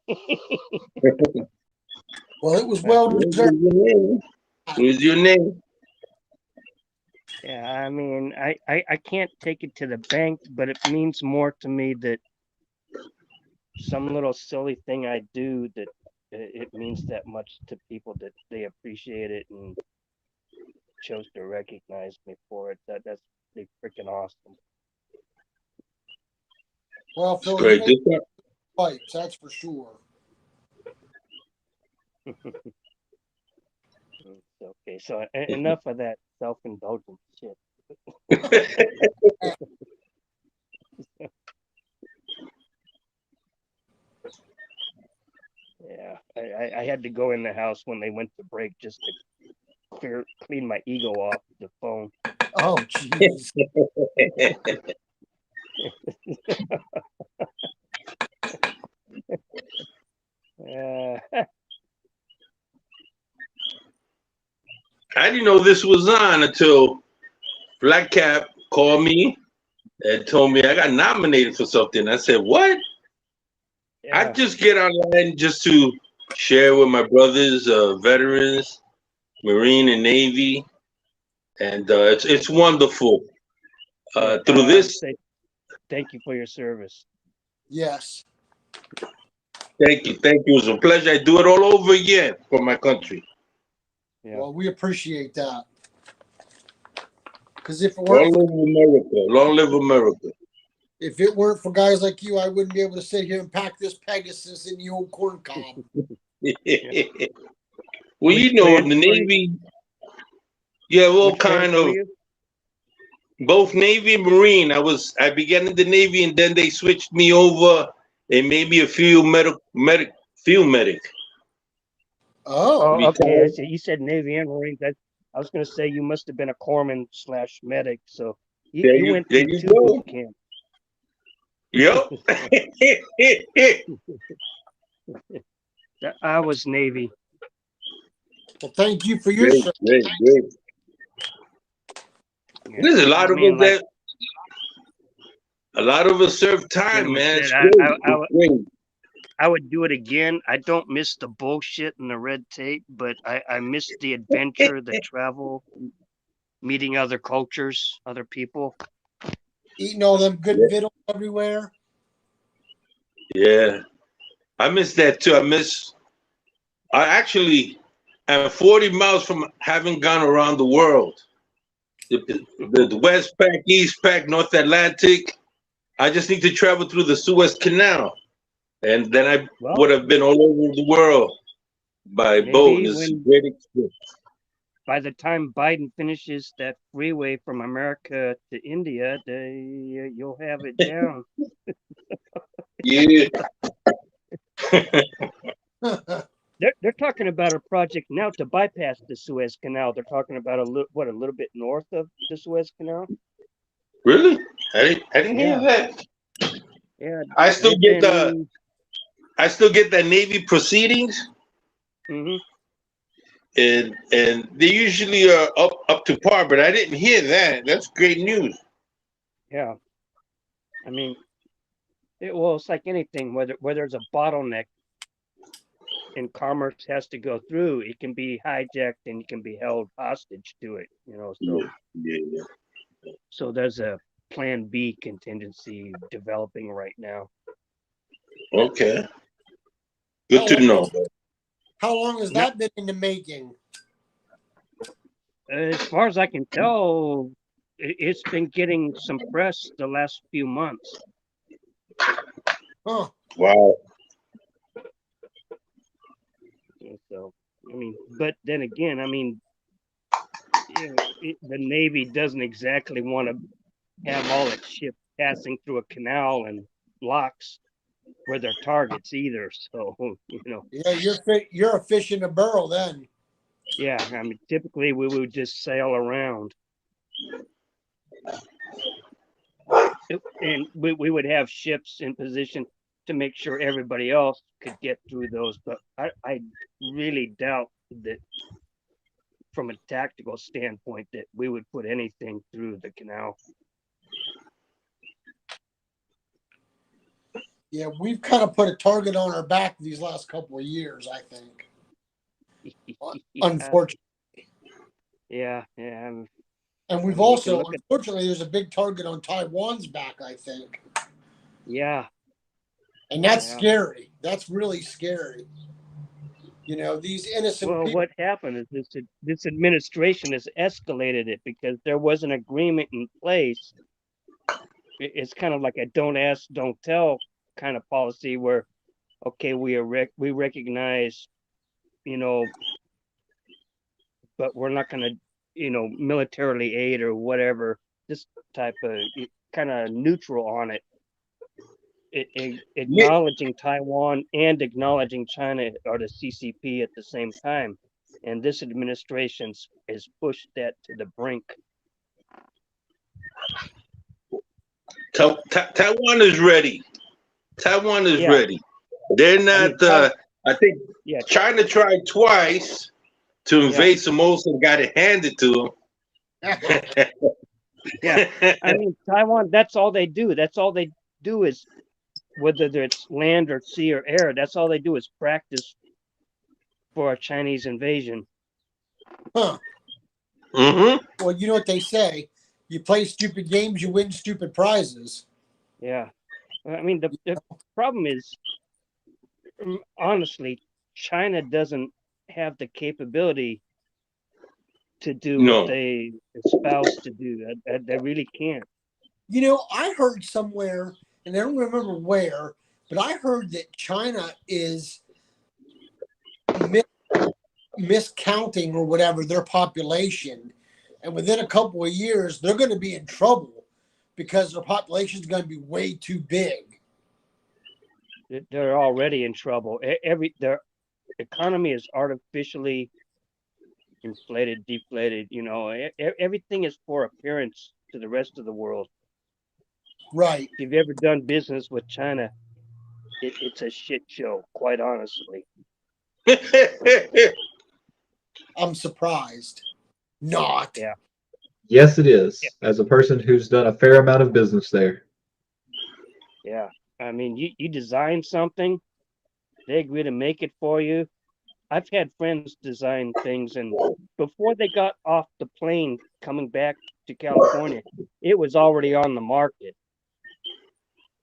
Well, it was well deserved. What is your name? Yeah, I mean, I can't take it to the bank, but it means more to me that some little silly thing I do that it means that much to people, that they appreciate it and chose to recognize me for it. That's pretty freaking awesome. Well, Phil, Great. you make pipes, that's for sure. Okay, so enough of that self-indulgent shit. Yeah, I had to go in the house when they went to break just to clean my ego off the phone. Oh, jeez. I didn't know this was on until Black Cap called me and told me I got nominated for something. I said, "What?" I yeah, just get online just to share with my brothers, veterans, Marine and Navy, and it's wonderful. yeah. Through this, Thank you for your service. Yes. thank you. It was a pleasure. I do it all over again for my country. Yeah. Well, we appreciate that. Because if it Long weren't live America! Long live America! for guys like you, I wouldn't be able to sit here and pack this Pegasus in the old corn cob. Well, We you know, planned the for you. Navy, yeah, well, We planned kind for of you. both Navy and Marine. I began in the Navy, and then they switched me over and made me a field medic. Oh, Oh, okay. I Because see. You said Navy and Marines. I was going to say you must have been a corpsman/medic. So you went there through you two boot go. camps. Yep. I was Navy. well, thank you for your Great, service. great, great. Yeah. There's I mean, like a lot of us serve time, gentleman man. said, It's great. It's great. I would do it again. I don't miss the bullshit and the red tape, but I miss the adventure, the travel, meeting other cultures, other people. Eating all them good Yeah. vittles everywhere. Yeah. I miss that too. I actually am 40 miles from having gone around the world. The West Pack, East Pack, North Atlantic. I just need to travel through the Suez Canal. And then I Well, would have been all over the world by boat. maybe It's a when great experience. by the time Biden finishes that freeway from America to India, you'll have it down. Yeah. They're talking about a project now to bypass the Suez Canal. They're talking about a little bit north of the Suez Canal. Really? I didn't hear Yeah, that. yeah. I still They've get been. the Navy proceedings, Hmm. and they usually are up to par, but I didn't hear that. That's great news. Yeah, I mean, it's like anything. Where there's a bottleneck and commerce has to go through, it can be hijacked and you can be held hostage to it. Yeah, yeah. So there's a Plan B contingency developing right now. Okay, How good to long, know. how long has Yep. that been in the making? As far as I can tell, it's been getting some press the last few months. Huh. Wow. So, I mean, but then again, I mean, the Navy doesn't exactly want to have all its ships passing through a canal and locks where they're targets either. So, Yeah, you're a fish in a barrel then. yeah, I mean, typically we would just sail around. And we would have ships in position to make sure everybody else could get through those. But I really doubt that from a tactical standpoint that we would put anything through the canal. Yeah, we've kind of put a target on our back these last couple of years, I think. Unfortunately. Yeah. And we've I mean, you can also, look at, unfortunately, there's a big target on Taiwan's back, I think. yeah, And that's yeah. scary. That's really scary. These innocent Well, people. what happened is this administration has escalated it because there was an agreement in place. It's kind of like a don't ask, don't tell kind of policy where, okay, we recognize, but we're not going to, militarily aid or whatever this type of kind of neutral on it. Yeah. Acknowledging Taiwan and acknowledging China are the CCP at the same time, and this administration has pushed that to the brink. Taiwan is ready. Taiwan is Yeah, ready. They're I not. mean, I think yeah, China tried twice to yeah, invade Samosa and got it handed to yeah. I them. mean, Taiwan. That's all they do. That's all they do is whether it's land or sea or air. That's all they do is practice for a Chinese invasion. Huh. Mm-hmm. Well, you know what they say: you play stupid games, you win stupid prizes. Yeah. I mean, the problem is, honestly, China doesn't have the capability to do what No. they espouse to do. They really can't. You know, I heard somewhere, and I don't remember where, but I heard that China is miscounting or whatever their population, and within a couple of years they're going to be in trouble because their population is going to be way too big. They're already in trouble. Their economy is artificially inflated, deflated. You know, everything is for appearance to the rest of the world. Right. If you've ever done business with China, it's a shit show, quite honestly. I'm surprised. Not. Yeah. Yes, it is. As a person who's done a fair amount of business there. Yeah. I mean, you design something, they agree to make it for you. I've had friends design things, and before they got off the plane coming back to California, it was already on the market.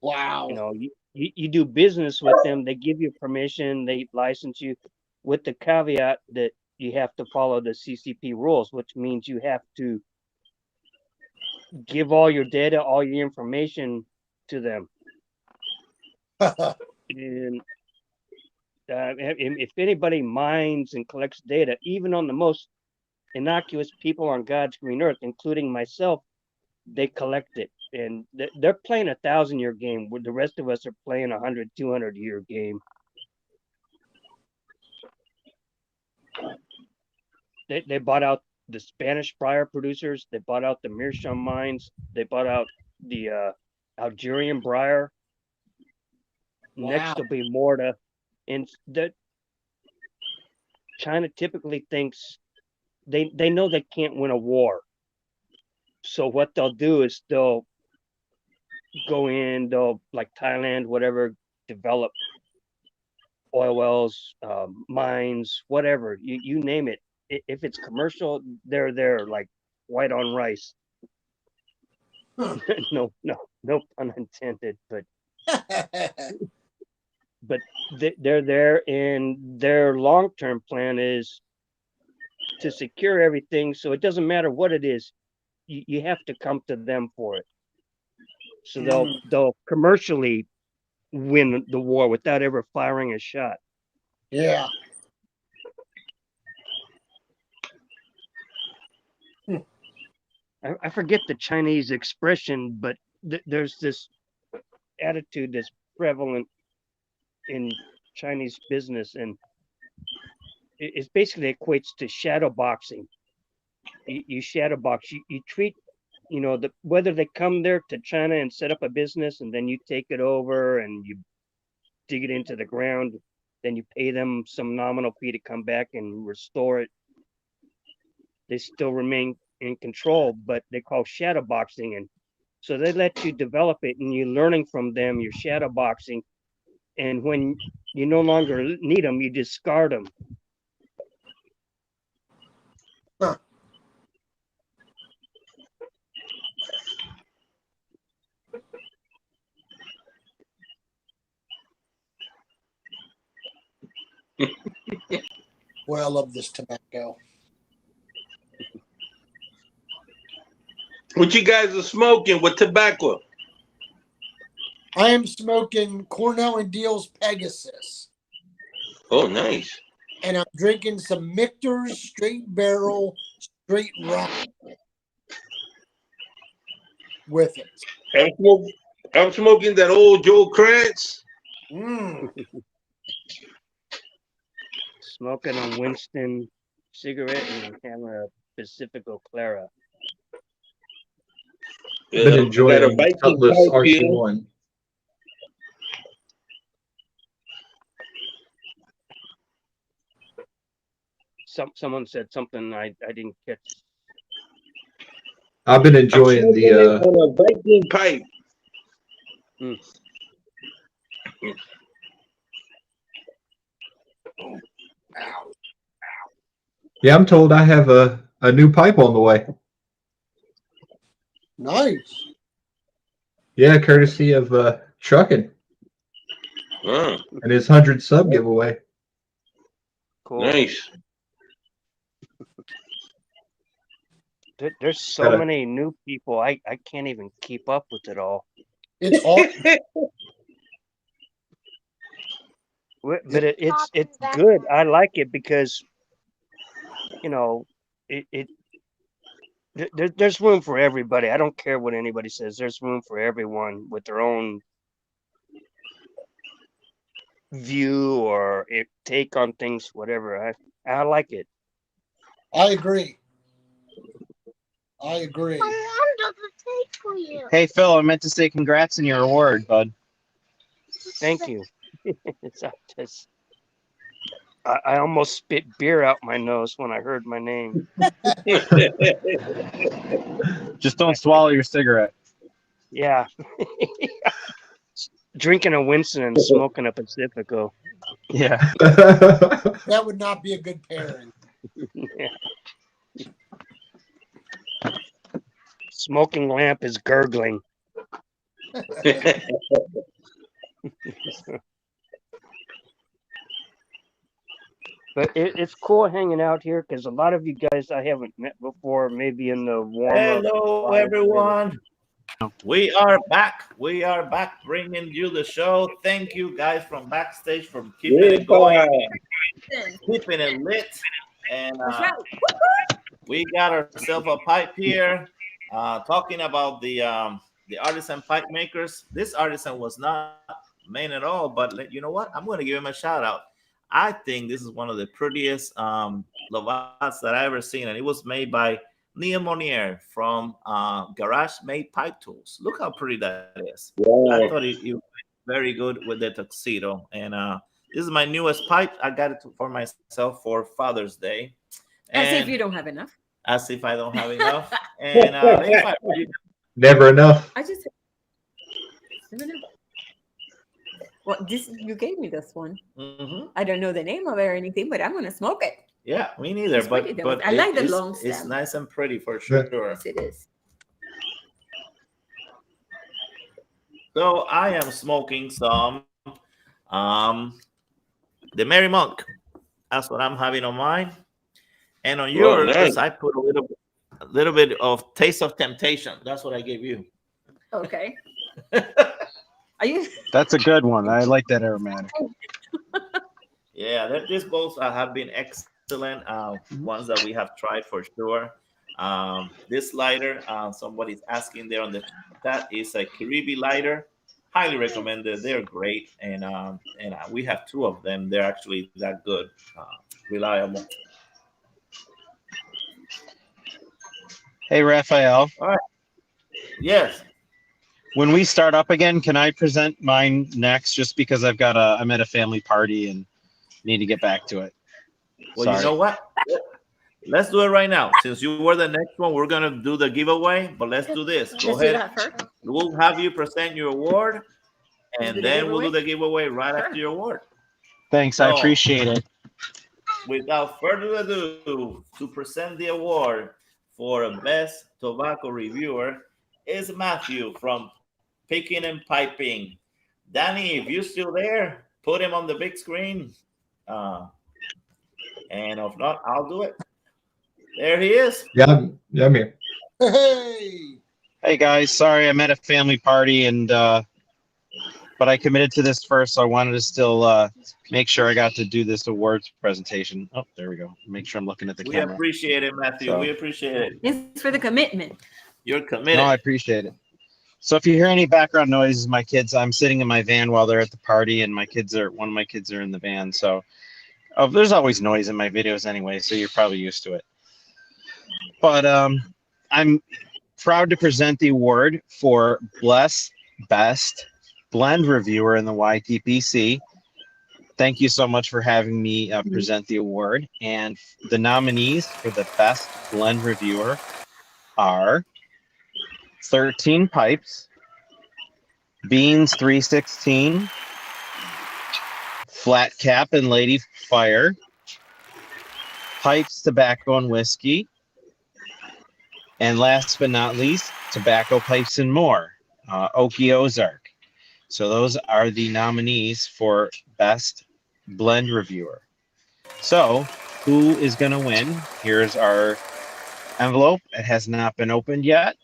Wow. You know, you do business with them, they give you permission, they license you with the caveat that you have to follow the CCP rules, which means you have to give all your data, all your information to them. And if anybody mines and collects data, even on the most innocuous people on God's green earth, including myself, they collect it. And they're playing 1,000-year game, where the rest of us are playing 100, 200-year game. They bought out the Spanish briar producers. They bought out the Meerschaum mines. They bought out the Algerian briar. Wow. Next will be Morta. And China typically thinks they know they can't win a war. So what they'll do is they'll go in, they'll, like Thailand, whatever, develop oil wells, mines, whatever, you name it. If it's commercial, they're there, like white on rice. Huh. no pun intended, but they're there, and their long-term plan is to secure everything, so it doesn't matter what it is, you have to come to them for it. So they'll commercially win the war without ever firing a shot. Yeah. I forget the Chinese expression, but there's this attitude that's prevalent in Chinese business, and it basically equates to shadow boxing. You shadow box. You treat, whether they come there to China and set up a business, and then you take it over and you dig it into the ground, then you pay them some nominal fee to come back and restore it. They still remain in control, but they call shadow boxing. And so they let you develop it, and you're learning from them, you're shadow boxing. And when you no longer need them, you discard them. Huh. Boy, I love this tobacco. What you guys are smoking with tobacco? I am smoking Cornell and Deal's Pegasus. Oh, nice. And I'm drinking some Michter's Straight Barrel Straight Rye. with it. I'm smoking that old Joe Krantz. Smoking a Winston cigarette and having a Pacifico Clara. I've been I got a enjoying Viking Cutlass pipe here. RC1. Someone said something I didn't catch. I've been I'm enjoying smoking the it on a Viking pipe. Mm. yeah, I'm told I have a new pipe on the way. Nice. Yeah, courtesy of Trucking Oh, and his 100 sub giveaway. Cool. nice. There's so Gotta- many new people. I can't even keep up with it all. It's hard. But it's good. I like it because you know there's room for everybody. I don't care what anybody says. There's room for everyone with their own view or take on things, whatever. I like it. I agree. I agree. Hey, Phil, I meant to say congrats on your award, bud. Thank you. I almost spit beer out my nose when I heard my name. Just don't swallow your cigarette. Yeah. Drinking a Winston and smoking a Pacifico. Yeah. That would not be a good pairing. Yeah. Smoking lamp is gurgling. But it's cool hanging out here because a lot of you guys I haven't met before, maybe in the warm-up. Hello, everyone. We are back. We are back bringing you the show. Thank you guys from backstage for keeping it going, keeping it lit. And we got ourselves a pipe here, talking about the Artisan Pipe Makers. This artisan was not main at all, but you know what? I'm going to give him a shout out. I think this is one of the prettiest Lovats that I ever seen, and it was made by Neil Monier from Garage Made Pipe Tools. Look how pretty that is. Wow. I thought it was very good with the tuxedo. And this is my newest pipe. I got it for myself for Father's Day. As if And you don't have enough. as if I don't have enough. And Never enough. I just never know. Well, you gave me this one. Mhm. I don't know the name of it or anything, but I'm gonna smoke it. Yeah, me neither. It's pretty, But though. I like the it's, long it's stem. nice and pretty for sure. Yes, it is. So I am smoking some the Merry Monk. That's what I'm having on mine. And on yours, nice. I put a little bit of Taste of Temptation. That's what I gave you. Okay. Are you? That's a good one. I like that aromatic. Yeah, these both have been excellent ones that we have tried for sure. This lighter, somebody's asking there on the chat, is a Kiribi lighter. Highly recommended. They're great, and we have two of them. They're actually that good, reliable. Hey, Raphael. All right. Yes. When we start up again, can I present mine next? Just because I'm at a family party and need to get back to it. Well, Sorry. you know what? Let's do it right now. Since you were the next one, we're gonna do the giveaway. But let's do this. Go Let's do ahead. that first. We'll have you present your award, and do the then we'll do giveaway? the giveaway right after your award. Thanks. I So, appreciate it. without further ado, to present the award for Best Tobacco Reviewer is Matthew from Picking and Piping. Danny, if you're still there, put him on the big screen. And if not, I'll do it. There he is. Yeah, I'm here. Hey. Hey guys, sorry I'm at a family party and but I committed to this first, so I wanted to still make sure I got to do this awards presentation. Oh, there we go. Make sure I'm looking at the We camera. appreciate it, Matthew. So- We appreciate it. Thanks for the commitment. You're committed. No, I appreciate it. So if you hear any background noises, my kids, I'm sitting in my van while they're at the party, and one of my kids are in the van. So there's always noise in my videos anyway, so you're probably used to it. But I'm proud to present the award for Best Blend Reviewer in the YTPC. Thank you so much for having me present the award. And the nominees for the Best Blend Reviewer are 13 Pipes, Beans 316, Flat Cap and Lady Fire, Pipes, Tobacco and Whiskey, and last but not least, Tobacco Pipes and More, Okie Ozark. So those are the nominees for Best Blend Reviewer. So who is going to win? Here's our envelope. It has not been opened yet.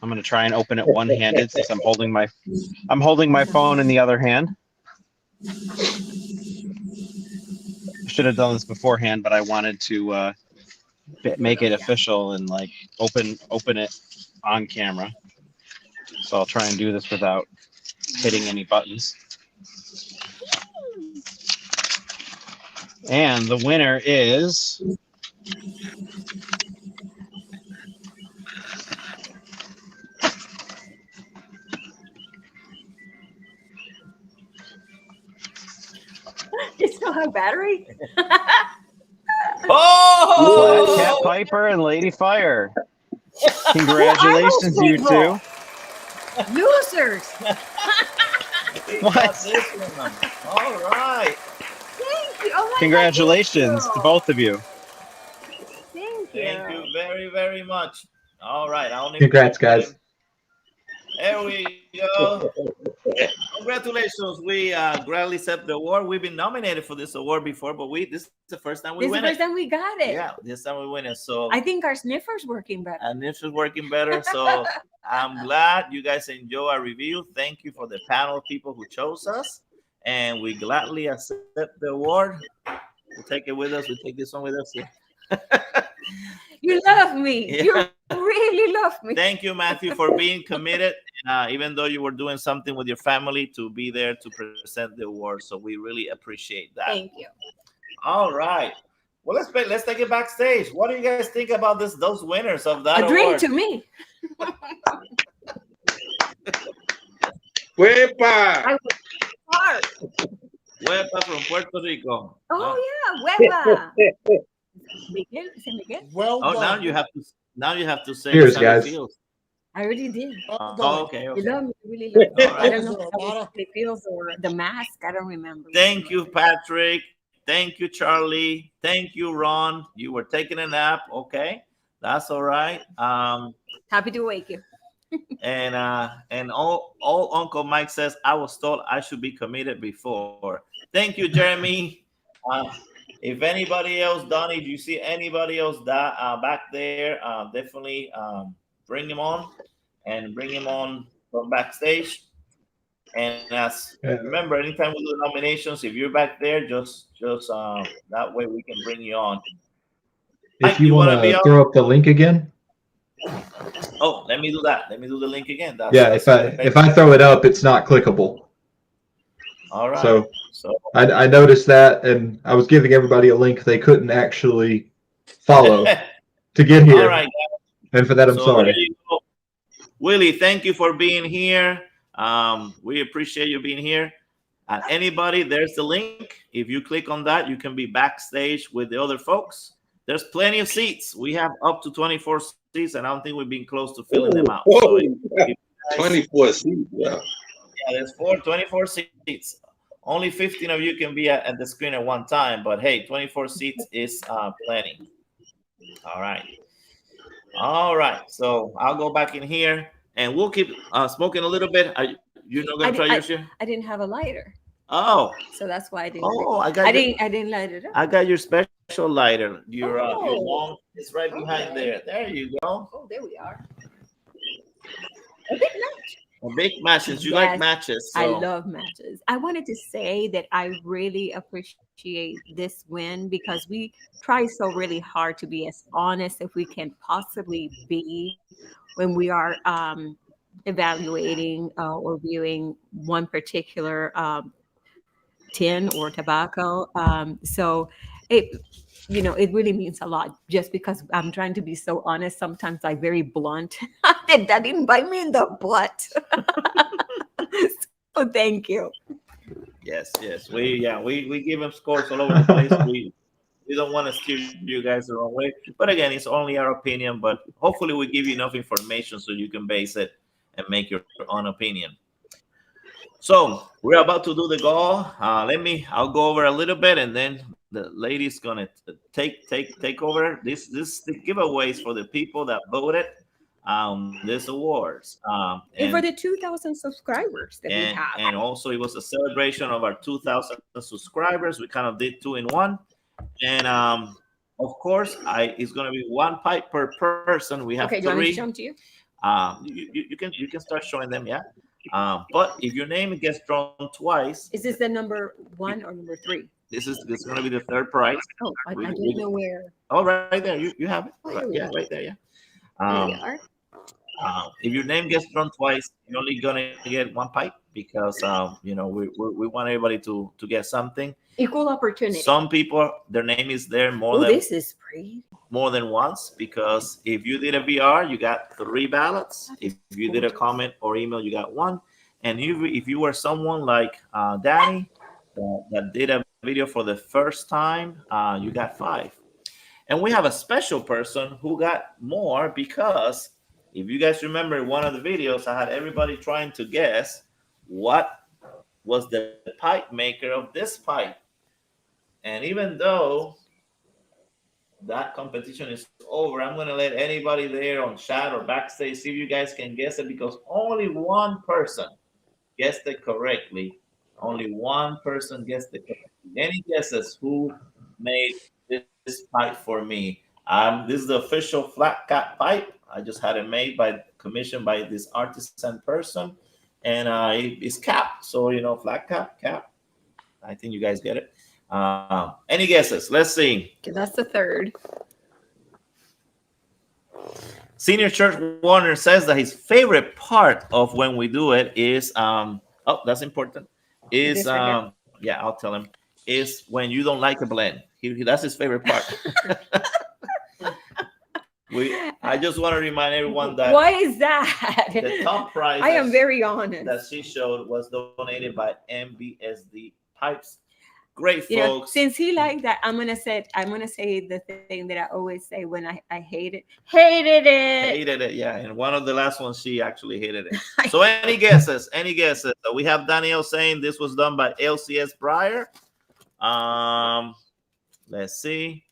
I'm going to try and open it one-handed since I'm holding my phone in the other hand. I should have done this beforehand, but I wanted to make it official and like open it on camera. So I'll try and do this without hitting any buttons. And the winner is You still have battery? Oh! Flat Cat Piper and Lady Fire. Congratulations, you two. Losers. What? All right. Thank you. Oh my Congratulations God, to both of you. Thank you. Thank you very, very much. All right. Congrats, guys. There we go. Congratulations. We gladly accept the award. We've been nominated for this award before, but this is the first time we This is win the first it. time we got it. Yeah, this time we win it. So I think our sniffer's working better. and this is working better. So I'm glad you guys enjoy our review. Thank you for the panel of people who chose us. And we gladly accept the award. We'll take it with us. We'll take this one with us. You love me. Yeah. You really love me. Thank you, Matthew, for being committed. Even though you were doing something with your family, to be there to present the award. So we really appreciate that. Thank you. All right. Well, let's take it backstage. What do you guys think about those winners of that A drink award? to me. Wepa! I was hard. Huepa from Puerto Rico. Oh yeah, Huepa. Miguel, is it Miguel? Well Oh, done. now you have to say Cheers, how it guys. feels. I already did. Well done. Oh, okay. You Okay. love me. You really love me. All I right. don't know Was there if a that lot was of- the feels or the mask. I don't remember. Thank you, Patrick. Thank you, Charlie. Thank you, Ron. You were taking a nap. Okay, that's all right. Happy to wake you. And all Uncle Mike says I was told I should be committed before. Thank you, Jeremy. If anybody else, Donnie, do you see anybody else that back there? Definitely bring him on and bring him on from backstage. And remember, anytime we do nominations, if you're back there, just that way we can bring you on. Mike, If you wanna want be to on? throw up the link again, Oh, let me do that. Let me do the link again. yeah. If I throw it up, it's not clickable. All right. So So I noticed that, and I was giving everybody a link they couldn't actually follow to get here. all right. And for that, I'm So sorry. there you go. Willie, thank you for being here. We appreciate you being here. And anybody, there's the link. If you click on that, you can be backstage with the other folks. There's plenty of seats. We have up to 24 seats, and I don't think we've been close to filling them out. So Oh, if you guys- 24 seats. Yeah. yeah, there's 24 seats. Only 15 of you can be at the screen at one time, but hey, 24 seats is plenty. All right. All right. So I'll go back in here and we'll keep smoking a little bit. You're not gonna try yours here? I didn't have a lighter, Oh, so that's why I didn't. oh, I didn't light it up. I got your special lighter. Your Oh. long, it's right behind Okay. there. There you go. Oh, there we are. A big match. A big matches. You like Yes, matches. I So. love matches. I wanted to say that I really appreciate this win because we try so really hard to be as honest as we can possibly be when we are evaluating or viewing one particular tin or tobacco. So it, it really means a lot. Just because I'm trying to be so honest, sometimes I'm very blunt. And that didn't bite me in the butt. So thank you. Yes. We give them scores all over the place. We don't want to steer you guys the wrong way. But again, it's only our opinion. But hopefully, we give you enough information so you can base it and make your own opinion. So we're about to do the goal. I'll go over a little bit, and then the lady's gonna take over. This the giveaways for the people that voted. This awards. And for the 2,000 subscribers that we have. And also it was a celebration of our 2,000 subscribers. We kind of did 2 in 1. And of course, it's gonna be 1 pipe per person. We have 3. Do you want me to show them to you? You can start showing them, yeah. But if your name gets drawn twice, is this the number 1 or number 3? This is going to be the 3rd prize. Oh, I don't know where. Oh, right there. You have it. Yeah, right there. Yeah. There we are. If your name gets drawn twice, you're only gonna get 1 pipe because we want everybody to get something. Equal opportunity. Some people, their name is there this is pretty. More than once, because if you did a VR, you got 3 ballots. If you did a comment or email, you got 1. And if you were someone like Danny that did a video for the first time, you got 5. And we have a special person who got more because if you guys remember one of the videos, I had everybody trying to guess what was the pipe maker of this pipe. And even though that competition is over, I'm going to let anybody there on chat or backstage see if you guys can guess it, because only one person guessed it correctly. Only one person guessed it correctly. Any guesses who made this pipe for me? This is the official flat cap pipe. I just had it made commissioned by this artisan person, and it's capped. So flat cap. I think you guys get it. Any guesses? Let's see. Okay, that's the 3rd. Senior Church Warner says that his favorite part of when we do it is that's important. Is I'll tell him, is when you don't like a blend. That's his favorite part. I just want to remind everyone that. Why is that? The top prize. I am very honest. That she showed was donated by MBSD Pipes. Great, folks. Since he liked that, I'm gonna say the thing that I always say when I hated it. Yeah. And one of the last ones, she actually hated it. So any guesses? We have Danielle saying this was done by LCS Breyer. Let's see.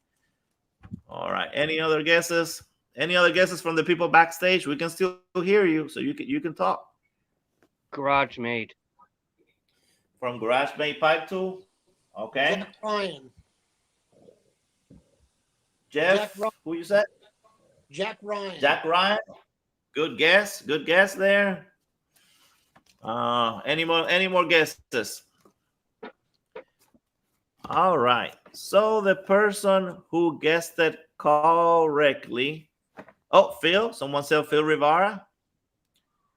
All right. Any other guesses? Any other guesses from the people backstage? We can still hear you, so you can talk. Garage Made. From Garage Made Pipe Tool. Okay. Jack Ryan. Jeff, who you said? Jack Ryan. Jack Ryan. Good guess. Good guess there. Any more guesses? All right. So the person who guessed it correctly. Oh, Phil. Someone said Phil Rivera.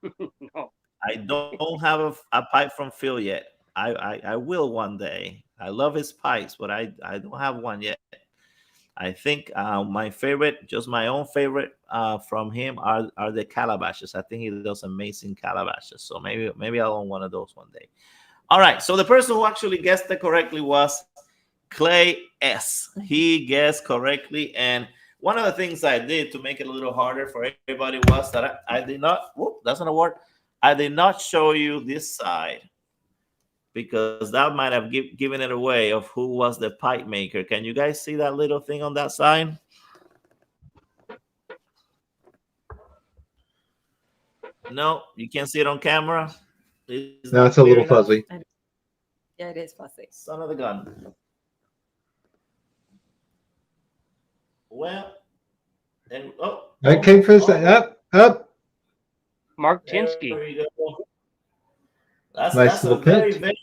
No. I don't have a pipe from Phil yet. I will one day. I love his pipes, but I don't have one yet. I think my favorite, just my own favorite from him are the calabashes. I think he does amazing calabashes. So maybe I'll own one of those one day. All right. So the person who actually guessed it correctly was Clay S. He guessed correctly. And one of the things I did to make it a little harder for everybody was that I did not, that's not a word. I did not show you this side, because that might have given it away of who was the pipe maker. Can you guys see that little thing on that side? No, you can't see it on camera. No, it's a little fuzzy. Yeah, it is fuzzy. Son of the gun. Well, and I came for this. Up. Mark Tinsky. That's a very, very,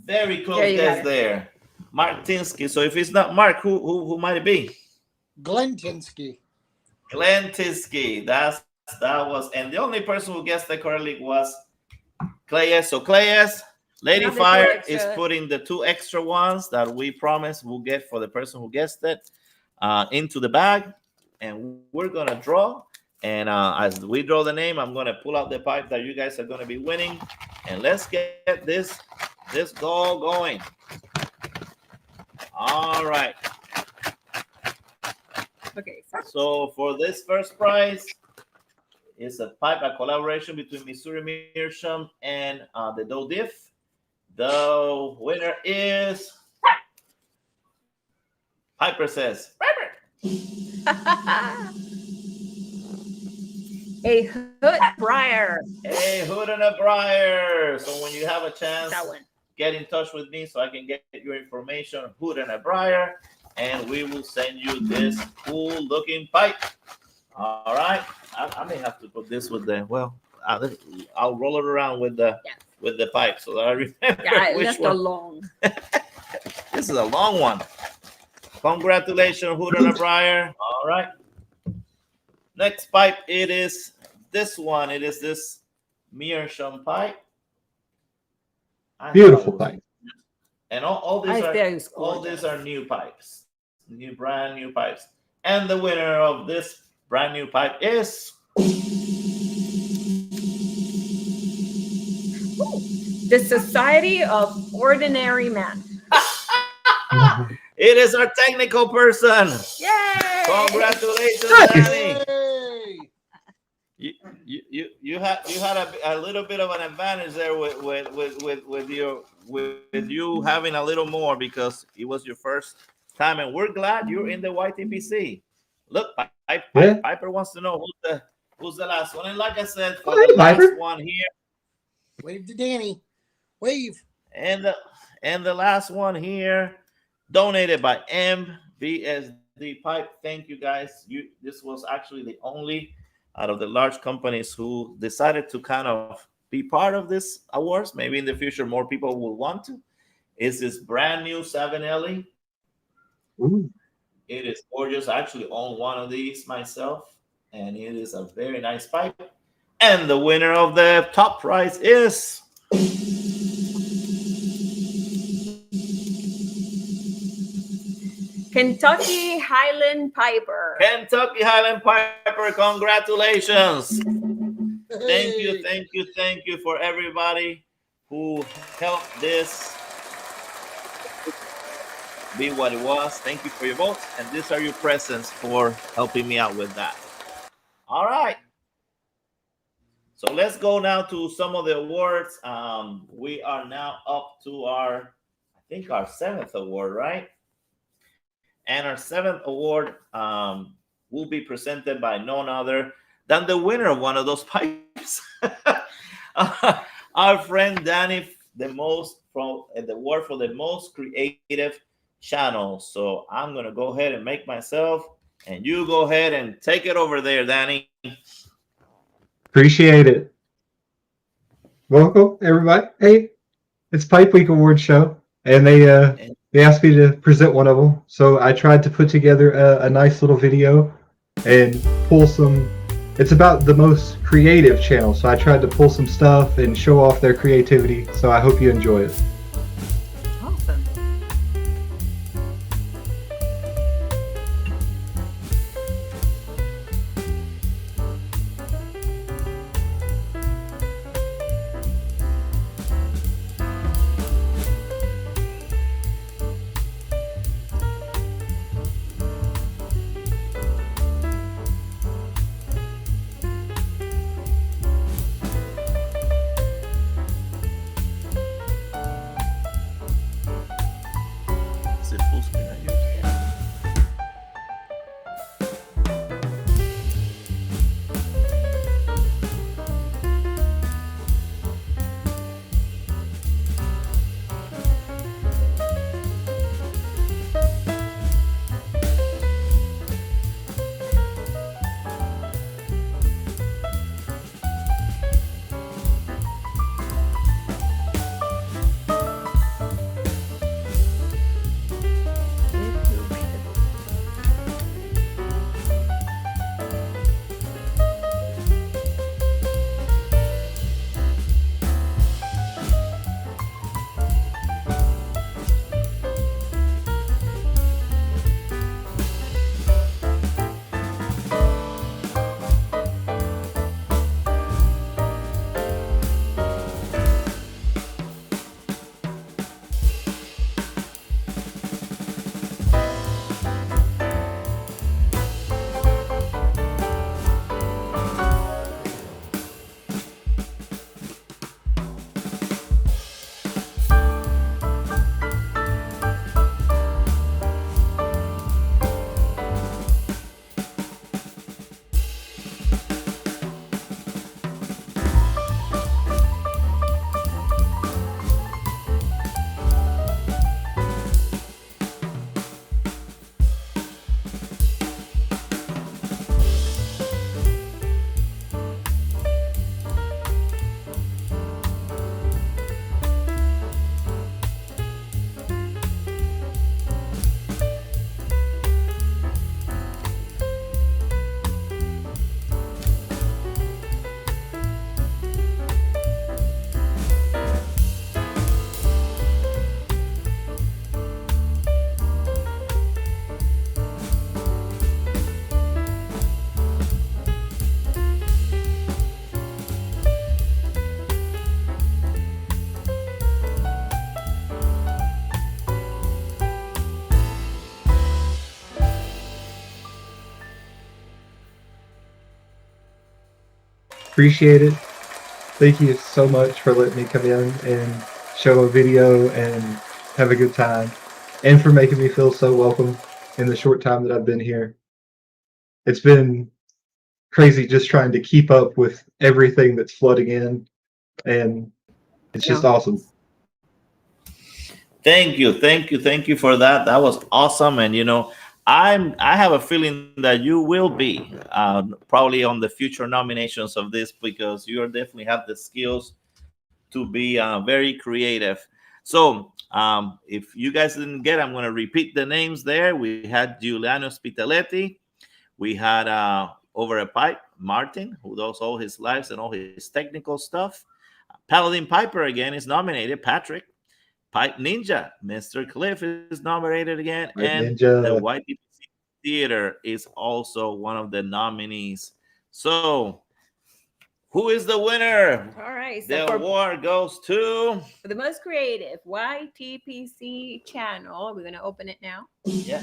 very close guess there. Mark Tinsky. So if it's not Mark, who might it be? Glenn Tinsky. Glenn Tinsky. That's that was, and the only person who guessed it correctly was Clayes. So Clayes, Lady Now the two Fire is extra. putting the 2 extra ones that we promised we'll get for the person who guessed it into the bag, and we're gonna draw. And as we draw the name, I'm gonna pull out the pipe that you guys are gonna be winning, and let's get this goal going. All right. Okay. So for this first prize, it's a collaboration between Missouri Meerschaum and the Doe Diff. The winner is Piper says. A hood briar. A hood and a briar. So when you have a chance, That one. get in touch with me so I can get your information, hood and a briar, and we will send you this cool looking pipe. All right. I may have to put this with the, well, I'll roll it around with the pipe so that I remember which That's one. a long. This is a long one. Congratulations, hood and a briar. All right. Next pipe, it is this one. It is this Meerschaum pipe. Beautiful pipe. And all these are new pipes, brand new pipes. And the winner of this brand new pipe is the Society of Ordinary Men. It is our technical person. Yay! Congratulations, Danny. You had a little bit of an advantage there with you having a little more because it was your first time, and we're glad you're in the YTPC. Look, Piper wants to know who's the last one, and like I said, for the last one here, wave to Danny, wave, and the last one here, donated by MBSD Pipe. Thank you guys. This was actually the only out of the large companies who decided to kind of be part of this awards. Maybe in the future more people will want to. Is this brand new 7LE? It is gorgeous. I actually own one of these myself, and it is a very nice pipe. And the winner of the top prize is Kentucky Highland Piper. Kentucky Highland Piper, congratulations. Thank you for everybody who helped this be what it was. Thank you for your votes, and these are your presents for helping me out with that. All right. So let's go now to some of the awards. We are now up to our 7th award, right? And our 7th award will be presented by none other than the winner of one of those pipes. Our friend Danny, the award for the most creative channel. So I'm going to go ahead and make myself, and you go ahead and take it over there, Danny. Appreciate it. Welcome, everybody. Hey, it's Pipe Week Award Show, and they asked me to present one of them. So I tried to put together a nice little video and pull some. It's about the most creative channel, so I tried to pull some stuff and show off their creativity. So I hope you enjoy it. Awesome. Appreciate it. Thank you so much for letting me come in and show a video and have a good time, and for making me feel so welcome in the short time that I've been here. It's been crazy just trying to keep up with everything that's flooding in, and it's just awesome. Thank you for that. That was awesome. And I have a feeling that you will be probably on the future nominations of this, because you definitely have the skills to be very creative. So if you guys didn't get, I'm going to repeat the names there. We had Giuliano Spitaletti. We had Over a Pipe, Martin, who does all his lives and all his technical stuff. Paladin Piper again is nominated. Patrick. Pipe Ninja, Mr. Cliff is nominated again. Pipe and Ninja. The YTPC Theater is also one of the nominees. So who is the winner? All right. So The award goes to... for the most creative YTPC channel. We're going to open it now. Yeah.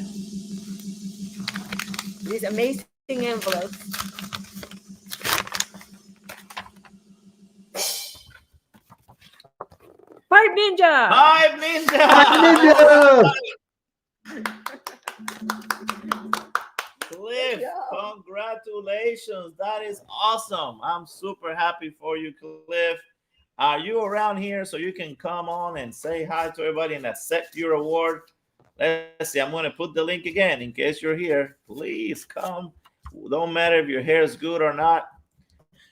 These amazing envelopes. Pipe Ninja! Pipe Ninja! Pipe Ninja! Cliff, congratulations. That is awesome. I'm super happy for you, Cliff. Are you around here so you can come on and say hi to everybody and accept your award? Let's see. I'm going to put the link again in case you're here. Please come. Don't matter if your hair is good or not.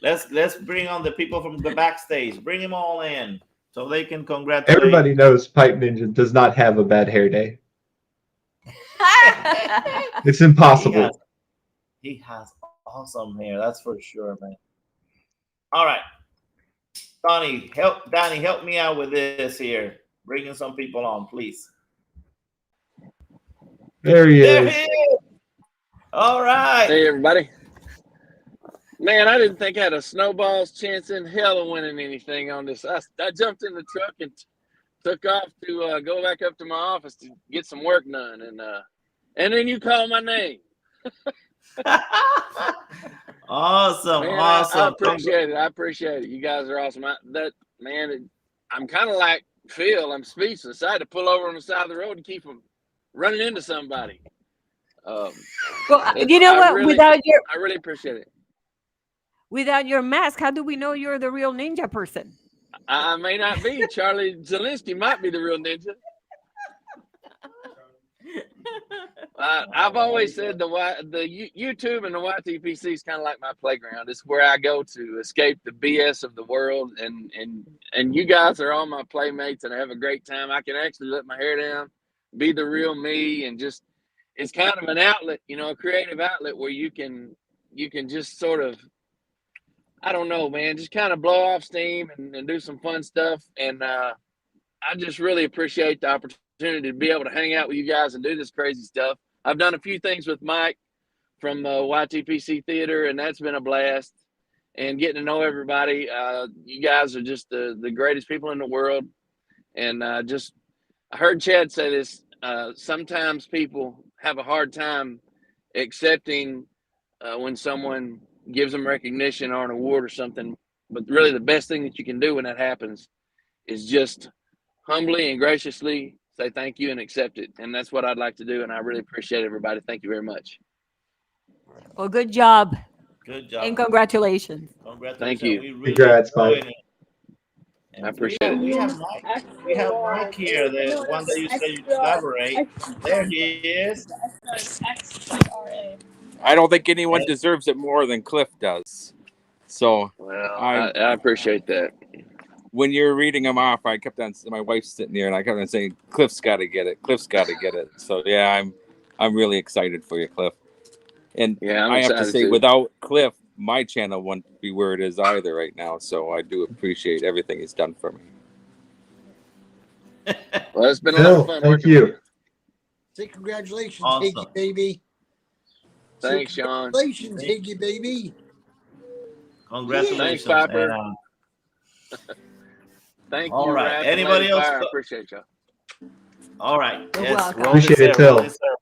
Let's bring on the people from the backstage. Bring them all in so they can congratulate. Everybody knows Pipe Ninja does not have a bad hair day. It's impossible. He has awesome hair. That's for sure, man. All right. Donnie, help me out with this here. Bringing some people on, please. There he There is. he is. All right. Hey, everybody. Man, I didn't think I had a snowball's chance in hell of winning anything on this. I jumped in the truck and took off to go back up to my office to get some work done. And then you called my name. Awesome. Man, awesome. I appreciate it. I appreciate it. You guys are awesome. I'm kind of like Phil. I'm speechless. I had to pull over on the side of the road to keep from running into somebody. Well, you know what? I really appreciate it. Without your mask, how do we know you're the real ninja person? I may not be. Charlie Zelinsky might be the real ninja. I've always said the YouTube and the YTPC is kind of like my playground. It's where I go to escape the BS of the world, and you guys are all my playmates, and I have a great time. I can actually let my hair down, be the real me, and just it's kind of an outlet, a creative outlet where you can just sort of, I don't know, man, just kind of blow off steam and do some fun stuff. And I just really appreciate the opportunity to be able to hang out with you guys and do this crazy stuff. I've done a few things with Mike from YTPC Theater, and that's been a blast. And getting to know everybody, you guys are just the greatest people in the world. And I heard Chad say this, sometimes people have a hard time accepting when someone gives them recognition or an award or something. But really the best thing that you can do when that happens is just humbly and graciously say thank you and accept it. And that's what I'd like to do. And I really appreciate everybody. Thank you very much. Well, good job. Good job. And congratulations. Thank you. We really Congrats, Mike. I appreciate it. We have Mike here, the one that you said you collaborate. There he is. I don't think anyone deserves it more than Cliff does. So well, I appreciate that. When you're reading them off, I kept on. My wife's sitting there, and I kept on saying, "Cliff's got to get it. Cliff's got to get it." So yeah, I'm really excited for you, Cliff. And yeah, I have to say, too. without Cliff, my channel wouldn't be where it is either right now. So I do appreciate everything he's done for me. Well, it's been a lot of fun. Thank you. Say congratulations, Awesome. Higgy baby. Thanks, Sean. Congratulations, Higgy baby. Congratulations. Thanks, Piper. Thank you. All right. Raph, Anybody else? I appreciate y'all. All right. You're Yes. welcome. Well Appreciate it, deserved, Phil. well deserved.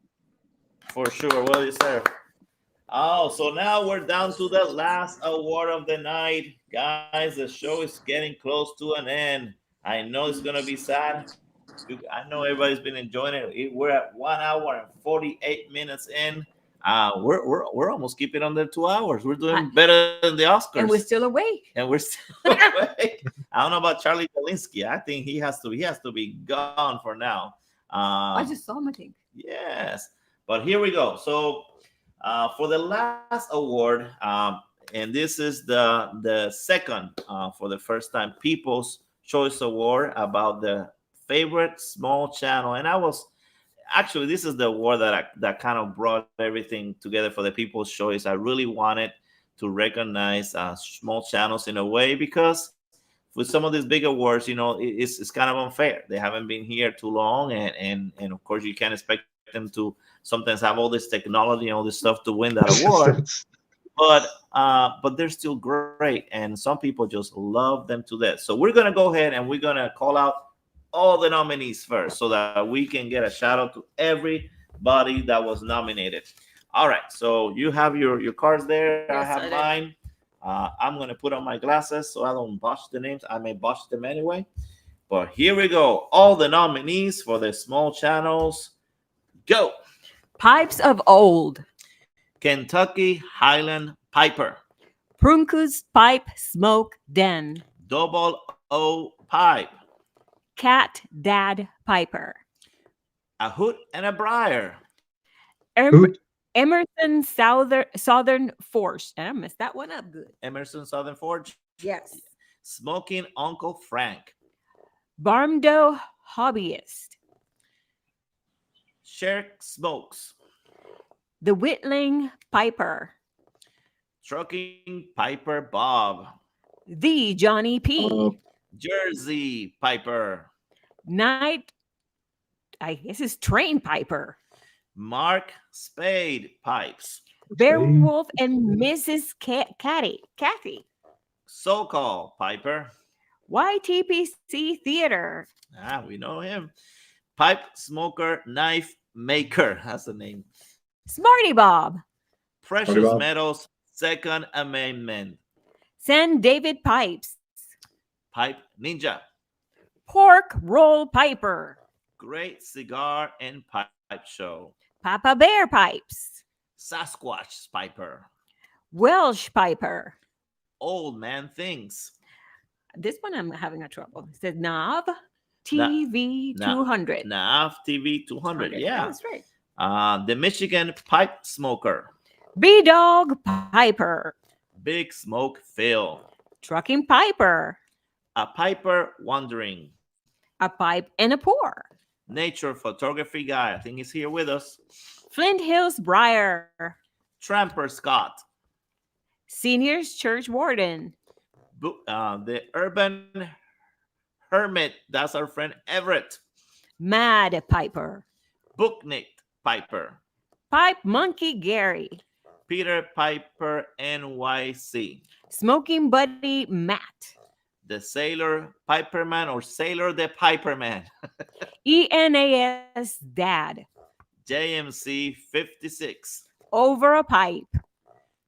For sure. Well deserved. Oh, so now we're down to the last award of the night. Guys, the show is getting close to an end. I know it's going to be sad. I know everybody's been enjoying it. We're at 1 hour and 48 minutes in. We're almost keeping under 2 hours. We're doing better than the Oscars. And we're still awake. And we're still awake. I don't know about Charlie Belinsky. I think he has to be gone for now. I just saw him, I think. Yes. But here we go. So for the last award, and this is the second for the first time People's Choice Award about the favorite small channel. And this is the award that kind of brought everything together for the People's Choice. I really wanted to recognize small channels in a way, because with some of these big awards, it's kind of unfair. They haven't been here too long, and of course you can't expect them to sometimes have all this technology and all this stuff to win that award. But they're still great, and some people just love them to death. So we're gonna go ahead and we're gonna call out all the nominees first, so that we can get a shout out to everybody that was nominated. All right, so you have your cards there. Yes, I have mine. I'm gonna put on my glasses so I don't botch the names. I may botch them anyway, but here we go. All the nominees for the small channels. Go. Pipes of Old. Kentucky Highland Piper. Prunkus Pipe Smoke Den. Double O Pipe. Cat Dad Piper. A Hoot and a Briar. Emerson Southern Forge. And I messed that one up good. Emerson Southern Forge. Yes. Smoking Uncle Frank. Barmdo Hobbyist. Sherk Smokes. The Whitling Piper. Trucking Piper Bob. The Johnny P. Jersey Piper. Night, I guess it's Train Piper. Mark Spade Pipes. Beowulf and Mrs. Kathy. So-called Piper. YTPC Theater. We know him. Pipe Smoker Knife Maker. That's the name. Smarty Bob. Precious Metals Second Amendment. San David Pipes. Pipe Ninja. Pork Roll Piper. Great Cigar and Pipe Show. Papa Bear Pipes. Sasquatch Piper. Welsh Piper. Old Man Things. This one I'm having a trouble. It says Nav TV 200. Nav TV 200. Yeah. That's right. The Michigan Pipe Smoker. B-Dog Piper. Big Smoke Phil. Trucking Piper. A Piper Wandering. A Pipe and a Pour. Nature Photography Guy. I think he's here with us. Flint Hills Briar. Tramper Scott. Seniors Church Warden. The Urban Hermit. That's our friend Everett. Mad Piper. Booknick Piper. Pipe Monkey Gary. Peter Piper NYC. Smoking Buddy Matt. The Sailor Piperman, or Sailor the Piperman. ENAS Dad. JMC 56. Over a Pipe.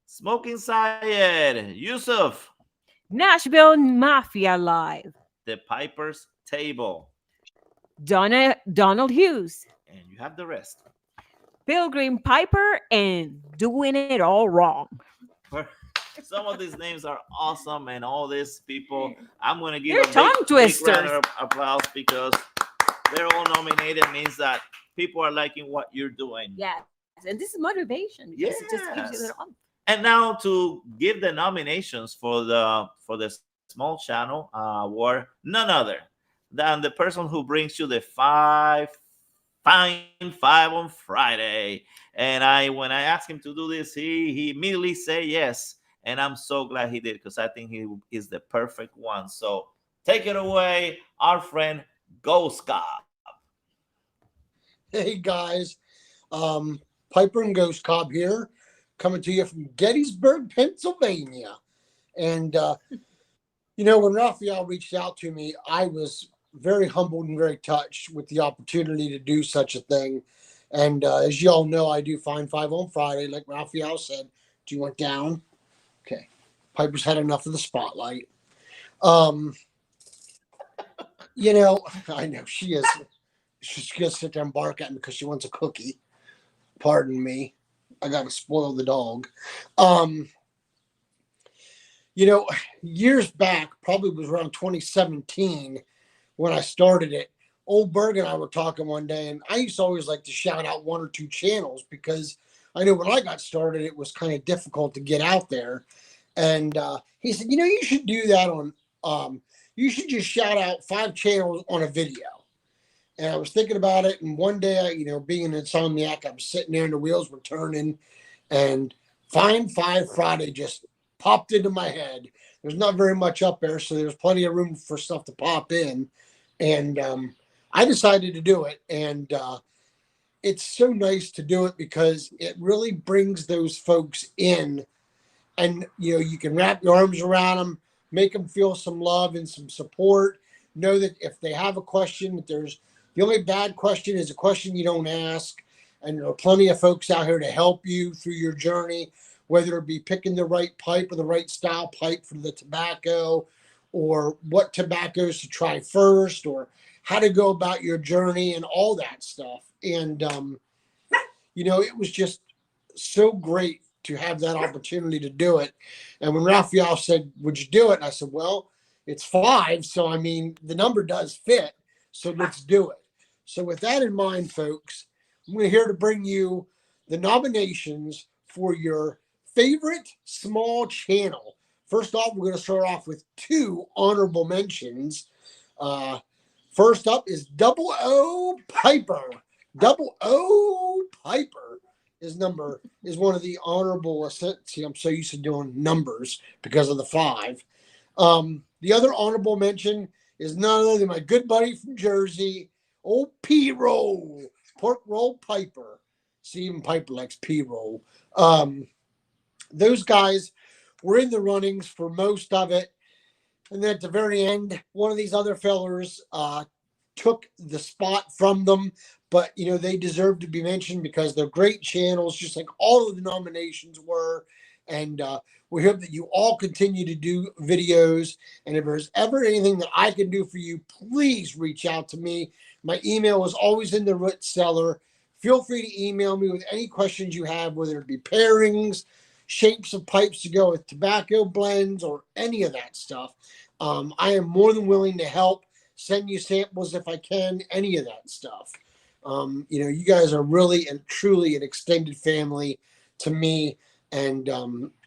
Smoking Syed. Yusuf. Nashville Mafia Live. The Piper's Table. Donald Hughes. And you have the rest. Pilgrim Piper and Doing It All Wrong. Some of these names are awesome, and all these people, I'm going to give They're tongue twisters. big round of applause, because they're all nominated. Means that people are liking what you're doing. Yes, and this is motivation. Because it just gives you the And now to give the nominations for the small channel award, none other than the person who brings you the Fine Five on Friday. And when I asked him to do this, he immediately said yes. And I'm so glad he did, because I think he is the perfect one. So take it away, our friend Ghost Cobb. Hey guys, Piper and Ghost Cobb here, coming to you from Gettysburg, Pennsylvania. And when Raphael reached out to me, I was very humbled and very touched with the opportunity to do such a thing. And as you all know, I do Fine Five on Friday, like Raphael said. Do you want down? Okay. Piper's had enough of the spotlight. You know, I know she is. She's gonna sit there and bark at me because she wants a cookie. Pardon me. I gotta spoil the dog. You know, years back, probably was around 2017 when I started it. Old Berg and I were talking one day, and I used to always like to shout out one or two channels because I know when I got started, it was kind of difficult to get out there. And he said, you know, you should do that on, you should just shout out 5 channels on a video. And I was thinking about it, and one day, you know, being an insomniac, I was sitting there and the wheels were turning, and Fine Five Friday just popped into my head. There's not very much up there, so there's plenty of room for stuff to pop in. And I decided to do it, and it's so nice to do it because it really brings those folks in, and you know, you can wrap your arms around them, make them feel some love and some support. Know that if they have a question, that there's the only bad question is a question you don't ask, and there are plenty of folks out here to help you through your journey, whether it be picking the right pipe or the right style pipe for the tobacco, or what tobaccos to try first, or how to go about your journey and all that stuff. And, you know, it was just so great to have that opportunity to do it. And when Raphael said, would you do it? And I said, well, it's 5. So, I mean, the number does fit. So let's do it. So with that in mind, folks, I'm here to bring you the nominations for your favorite small channel. First off, we're going to start off with 2 honorable mentions. First up is Double O Piper. Double O Piper is one of the honorable. See, I'm so used to doing numbers because of the 5. The other honorable mention is none other than my good buddy from Jersey, old P-Roll, Pork Roll Piper. See, even Piper likes P-Roll. Those guys were in the runnings for most of it. And then at the very end, one of these other fellers took the spot from them. But, you know, they deserve to be mentioned because they're great channels, just like all of the nominations were. And we hope that you all continue to do videos. And if there's ever anything that I can do for you, please reach out to me. My email is always in the root cellar. Feel free to email me with any questions you have, whether it be pairings, shapes of pipes to go with tobacco blends, or any of that stuff. I am more than willing to help, send you samples if I can, any of that stuff. You know, you guys are really and truly an extended family to me. And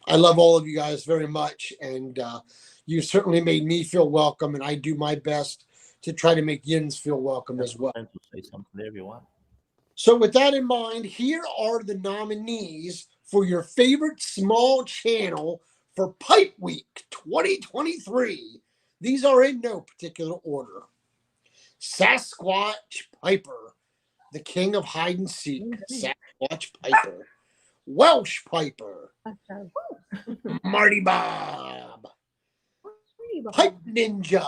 I love all of you guys very much. And you certainly made me feel welcome. And I do my best to try to make Yins feel welcome as well. Say something there if you want. So with that in mind, here are the nominees for your favorite small channel for Pipe Week 2023. These are in no particular order. Sasquatch Piper, the king of hide and seek. Sasquatch Piper. Welsh Piper. Marty Bob. Pipe Ninja.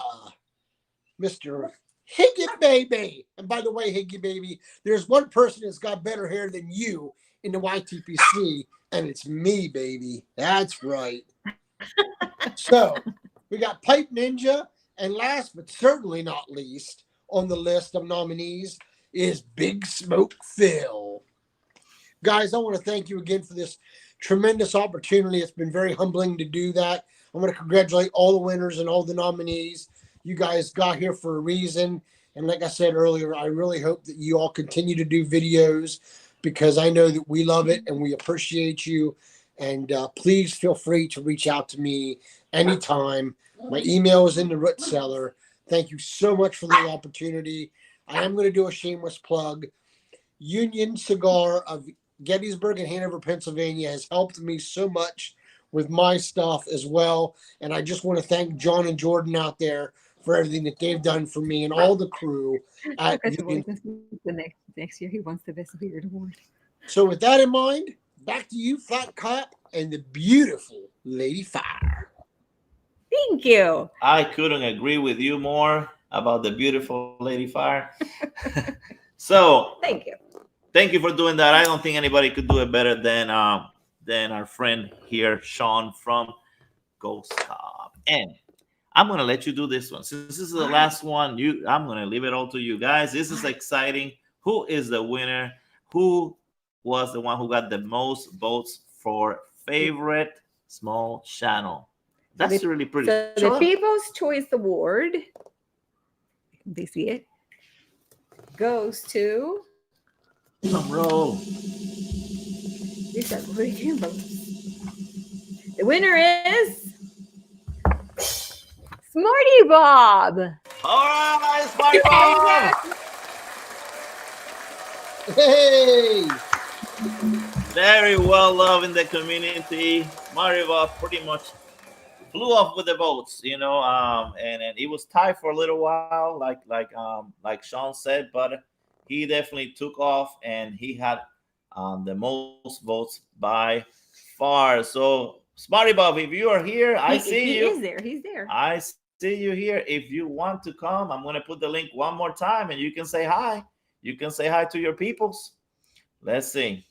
Mr. Higgy Baby. And by the way, Higgy Baby, there's one person that's got better hair than you in the YTPC, and it's me, baby. That's right. So we got Pipe Ninja, and last but certainly not least on the list of nominees is Big Smoke Phil. Guys, I want to thank you again for this tremendous opportunity. It's been very humbling to do that. I want to congratulate all the winners and all the nominees. You guys got here for a reason. And like I said earlier, I really hope that you all continue to do videos because I know that we love it and we appreciate you. And please feel free to reach out to me anytime. My email is in the root cellar. Thank you so much for the opportunity. I am going to do a shameless plug. Union Cigar of Gettysburg and Hanover, Pennsylvania has helped me so much with my stuff as well. And I just want to thank John and Jordan out there for everything that they've done for me and all the crew at Union. The next year he wants the best beard award. So with that in mind, back to you, Flat Cop, and the beautiful Lady Fire. Thank you. I couldn't agree with you more about the beautiful Lady Fire. So thank you. thank you for doing that. I don't think anybody could do it better than our friend here, Sean from Ghost Cop. And I'm gonna let you do this one. Since this is the last one, I'm gonna leave it all to you guys. This is exciting. Who is the winner? Who was the one who got the most votes for favorite small channel? That's really pretty. So the People's Choice Award, they see it, goes to drum roll. These are great votes. The winner is Smarty Bob. All right, Smarty Bob. Hey! Very well loved in the community. Smarty Bob pretty much flew off with the votes, and it was tied for a little while, like Sean said, but he definitely took off, and he had the most votes by far. So, Smarty Bob, if you are here, I see you. He is there. He's there. I see you here. If you want to come, I'm going to put the link one more time, and you can say hi. You can say hi to your peoples. Let's see.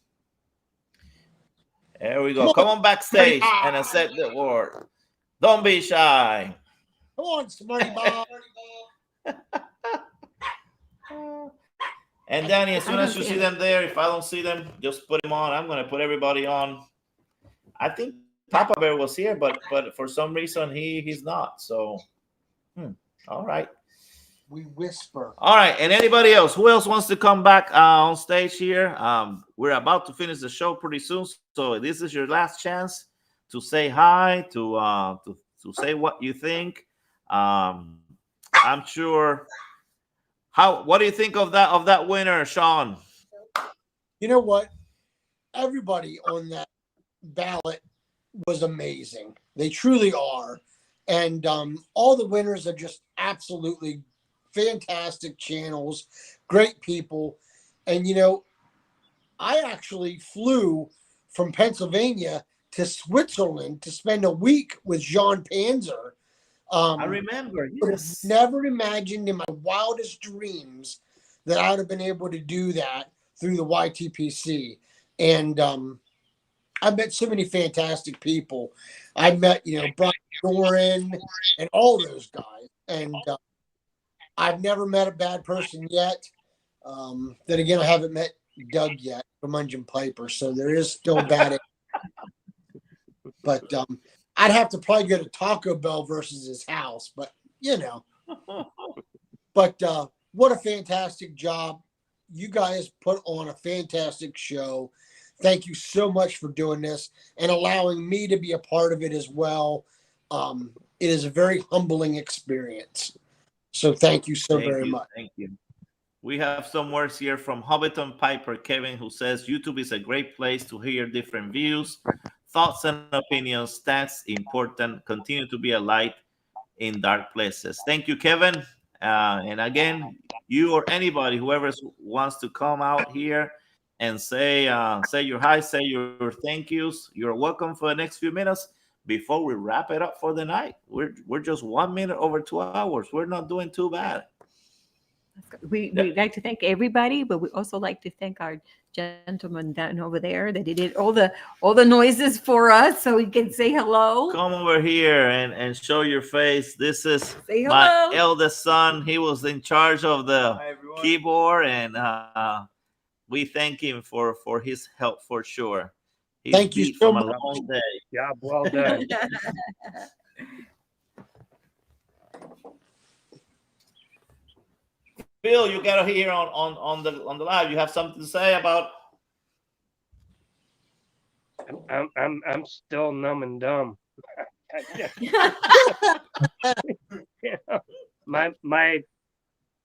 There we go. Come on backstage and accept the award. Don't be shy. Come on, Smarty Bob. And Danny, as soon as you see them there, if I don't see them, just put them on. I'm going to put everybody on. I think Papa Bear was here, but for some reason he's not. So, all right. We whisper. All right, and anybody else? Who else wants to come back on stage here? We're about to finish the show pretty soon, so this is your last chance to say hi, to say what you think. I'm sure. What do you think of that winner, Sean? You know what? Everybody on that ballot was amazing. They truly are, and all the winners are just absolutely fantastic channels, great people. And I actually flew from Pennsylvania to Switzerland to spend a week with Jean Panzer. I remember. I would have never imagined in my wildest dreams that I would have been able to do that through the YTPC. And I met so many fantastic people. I met, Brian Doran and all those guys. And I've never met a bad person yet. Then again, I haven't met Doug yet from Ungin Piper, so there is still bad. But I'd have to probably go to Taco Bell versus his house, but But what a fantastic job. You guys put on a fantastic show. Thank you so much for doing this and allowing me to be a part of it as well. It is a very humbling experience. So thank you so very much. Thank you. We have some words here from Hobbiton Piper Kevin, who says YouTube is a great place to hear different views, thoughts, and opinions. That's important. Continue to be a light in dark places. Thank you, Kevin. And again, you or anybody, whoever wants to come out here and say your hi, say your thank yous, you're welcome for the next few minutes before we wrap it up for the night. We're just 1 minute over 2 hours. We're not doing too bad. We like to thank everybody, but we also like to thank our gentleman down over there that he did all the noises for us so we can say hello. Come over here and show your face. This is my eldest son. He was in charge of the keyboard, and we thank him for his help for sure. He's thank you so much. A long day. Job well done. Bill, you got here on the live. You have something to say about? I'm still numb and dumb. My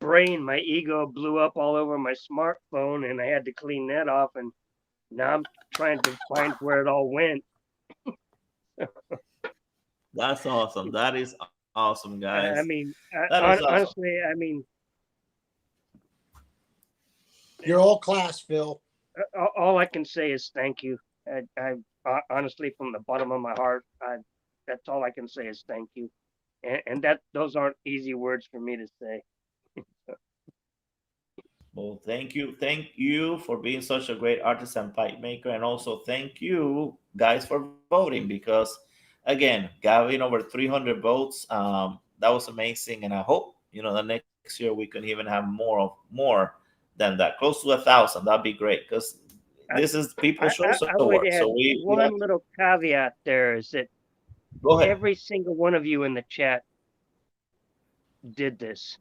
brain, my ego blew up all over my smartphone, and I had to clean that off. And now I'm trying to find where it all went. That's awesome. That is awesome, guys. I mean, honestly, awesome. I mean. You're all class, Phil. All I can say is thank you. I honestly, from the bottom of my heart, that's all I can say is thank you. And those aren't easy words for me to say. Well, thank you for being such a great artisan pipe maker, and also thank you guys for voting because, again, having over 300 votes, that was amazing, and I hope the next year we can even have more than that, close to 1,000. That'd be great because I, this is people show I support. would So add we have one little caveat there is that go ahead. every single one of you in the chat did this.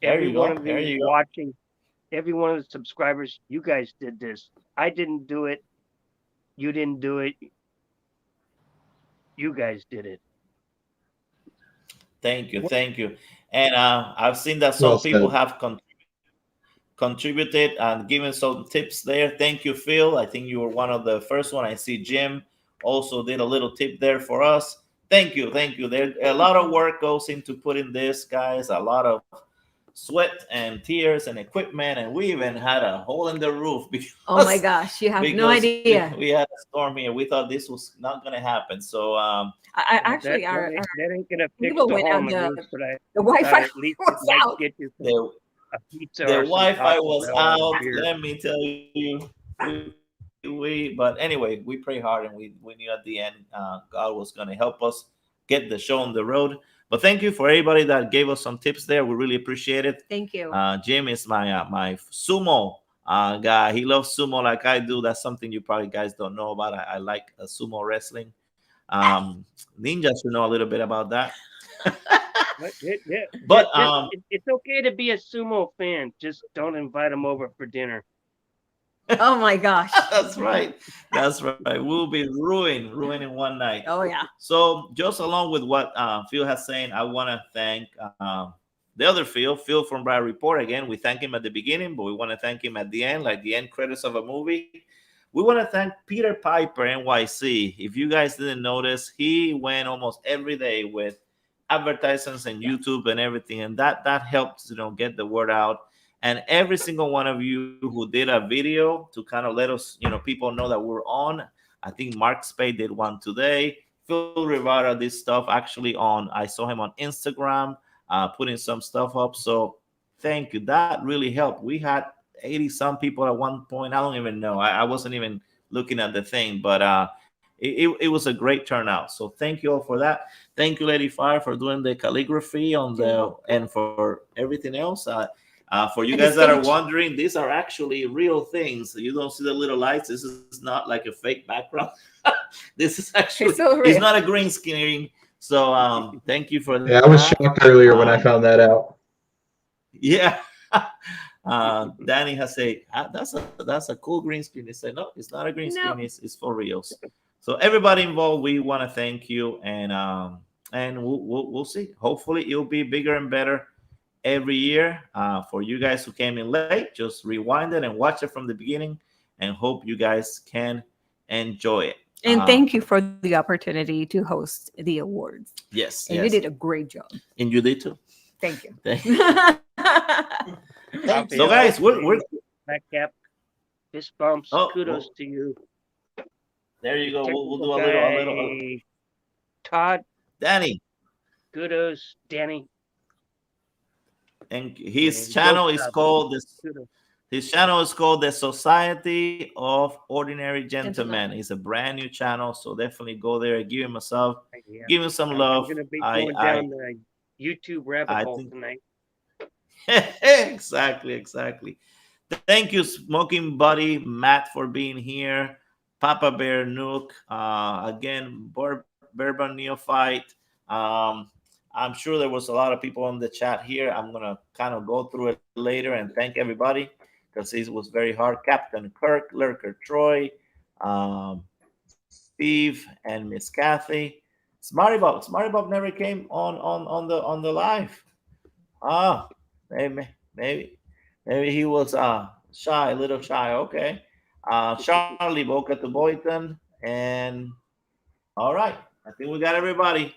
There Every you one go. of There you you go. watching, every one of the subscribers, you guys did this. I didn't do it. You didn't do it. You guys did it. Thank you, thank you. And I've seen that Well some people said. have contributed and given some tips there. Thank you, Phil. I think you were one of the first one. I see Jim also did a little tip there for us. Thank you, thank you. There a lot of work goes into putting this, guys. A lot of sweat and tears and equipment, and we even had a hole in the roof because Oh my gosh, you have no idea. we had a storm here. We thought this was not going to happen. So I actually that ain't gonna fix people the went hole out in the roof, but I the thought Wi-Fi at least it was might out. get you the a pizza the or some Wi-Fi Taco was Bell or a out. beer. Let me tell you, but anyway, we pray hard, and we knew at the end God was going to help us get the show on the road. But thank you for everybody that gave us some tips there. We really appreciate it. Thank you. Jim is my sumo guy. He loves sumo like I do. That's something you probably guys don't know about. I like sumo wrestling. Ninja should know a little bit about that. But it's okay to be a sumo fan. Just don't invite him over for dinner. Oh my gosh. That's right. That's right. We'll be ruining one night. Oh yeah. So just along with what Phil has saying, I want to thank the other Phil from Bright Report. Again, we thank him at the beginning, but we want to thank him at the end, like the end credits of a movie. We want to thank Peter Piper NYC. If you guys didn't notice, he went almost every day with advertisements and YouTube and everything, and that helps get the word out. And every single one of you who did a video to kind of let us, people know that we're on. I think Mark Spade did one today. Phil Rivera did stuff actually I saw him on Instagram putting some stuff up. So thank you. That really helped. We had 80 some people at one point. I don't even know. I wasn't even looking at the thing, but it was a great turnout. So thank you all for that. Thank you, Lady Fire, for doing the calligraphy and for everything else. For you guys that are wondering, these are actually real things. You don't see the little lights. This is not like a fake background. This is actually it's not a green screen. So thank you for that. Yeah, I was shocked earlier when I found that out. Yeah. Danny has said that's a cool green screen. He said no, it's not a green screen. It's for reals. So everybody involved, we want to thank you, and we'll see. Hopefully, it'll be bigger and better every year. For you guys who came in late, just rewind it and watch it from the beginning, and hope you guys can enjoy it. And thank you for the opportunity to host the awards. Yes, and you did a great job. And you did too. Thank you. So guys, we're back cap, fist bumps. Kudos to you. There you go. We'll do a little. Todd, Danny. Kudos, Danny. And his channel is called the Society of Ordinary Gentlemen. It's a brand new channel, so definitely go there, give him a sub, give him some love. I'm gonna be going down the YouTube rabbit hole tonight. Exactly. Thank you, Smoking Buddy Matt, for being here. Papa Bear Nook, again, Bourbon Neophyte. I'm sure there was a lot of people on the chat here. I'm gonna kind of go through it later and thank everybody because it was very hard. Captain Kirk, Lurker Troy, Steve, and Miss Kathy. Smarty Bob never came on the live. Maybe he was shy, a little shy. Okay. Charlie, Boca to Boyton, and all right. I think we got everybody.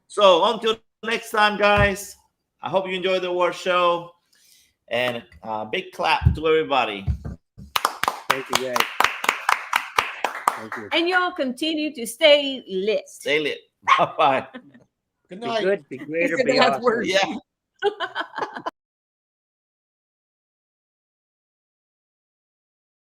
So until next time, guys. I hope you enjoyed the award show, and big clap to everybody. Thank you, guys. Thank you. And y'all continue to stay lit. Stay lit. Bye bye. Good night. Be good, be greater, It's be a bad awesome. word. Yeah.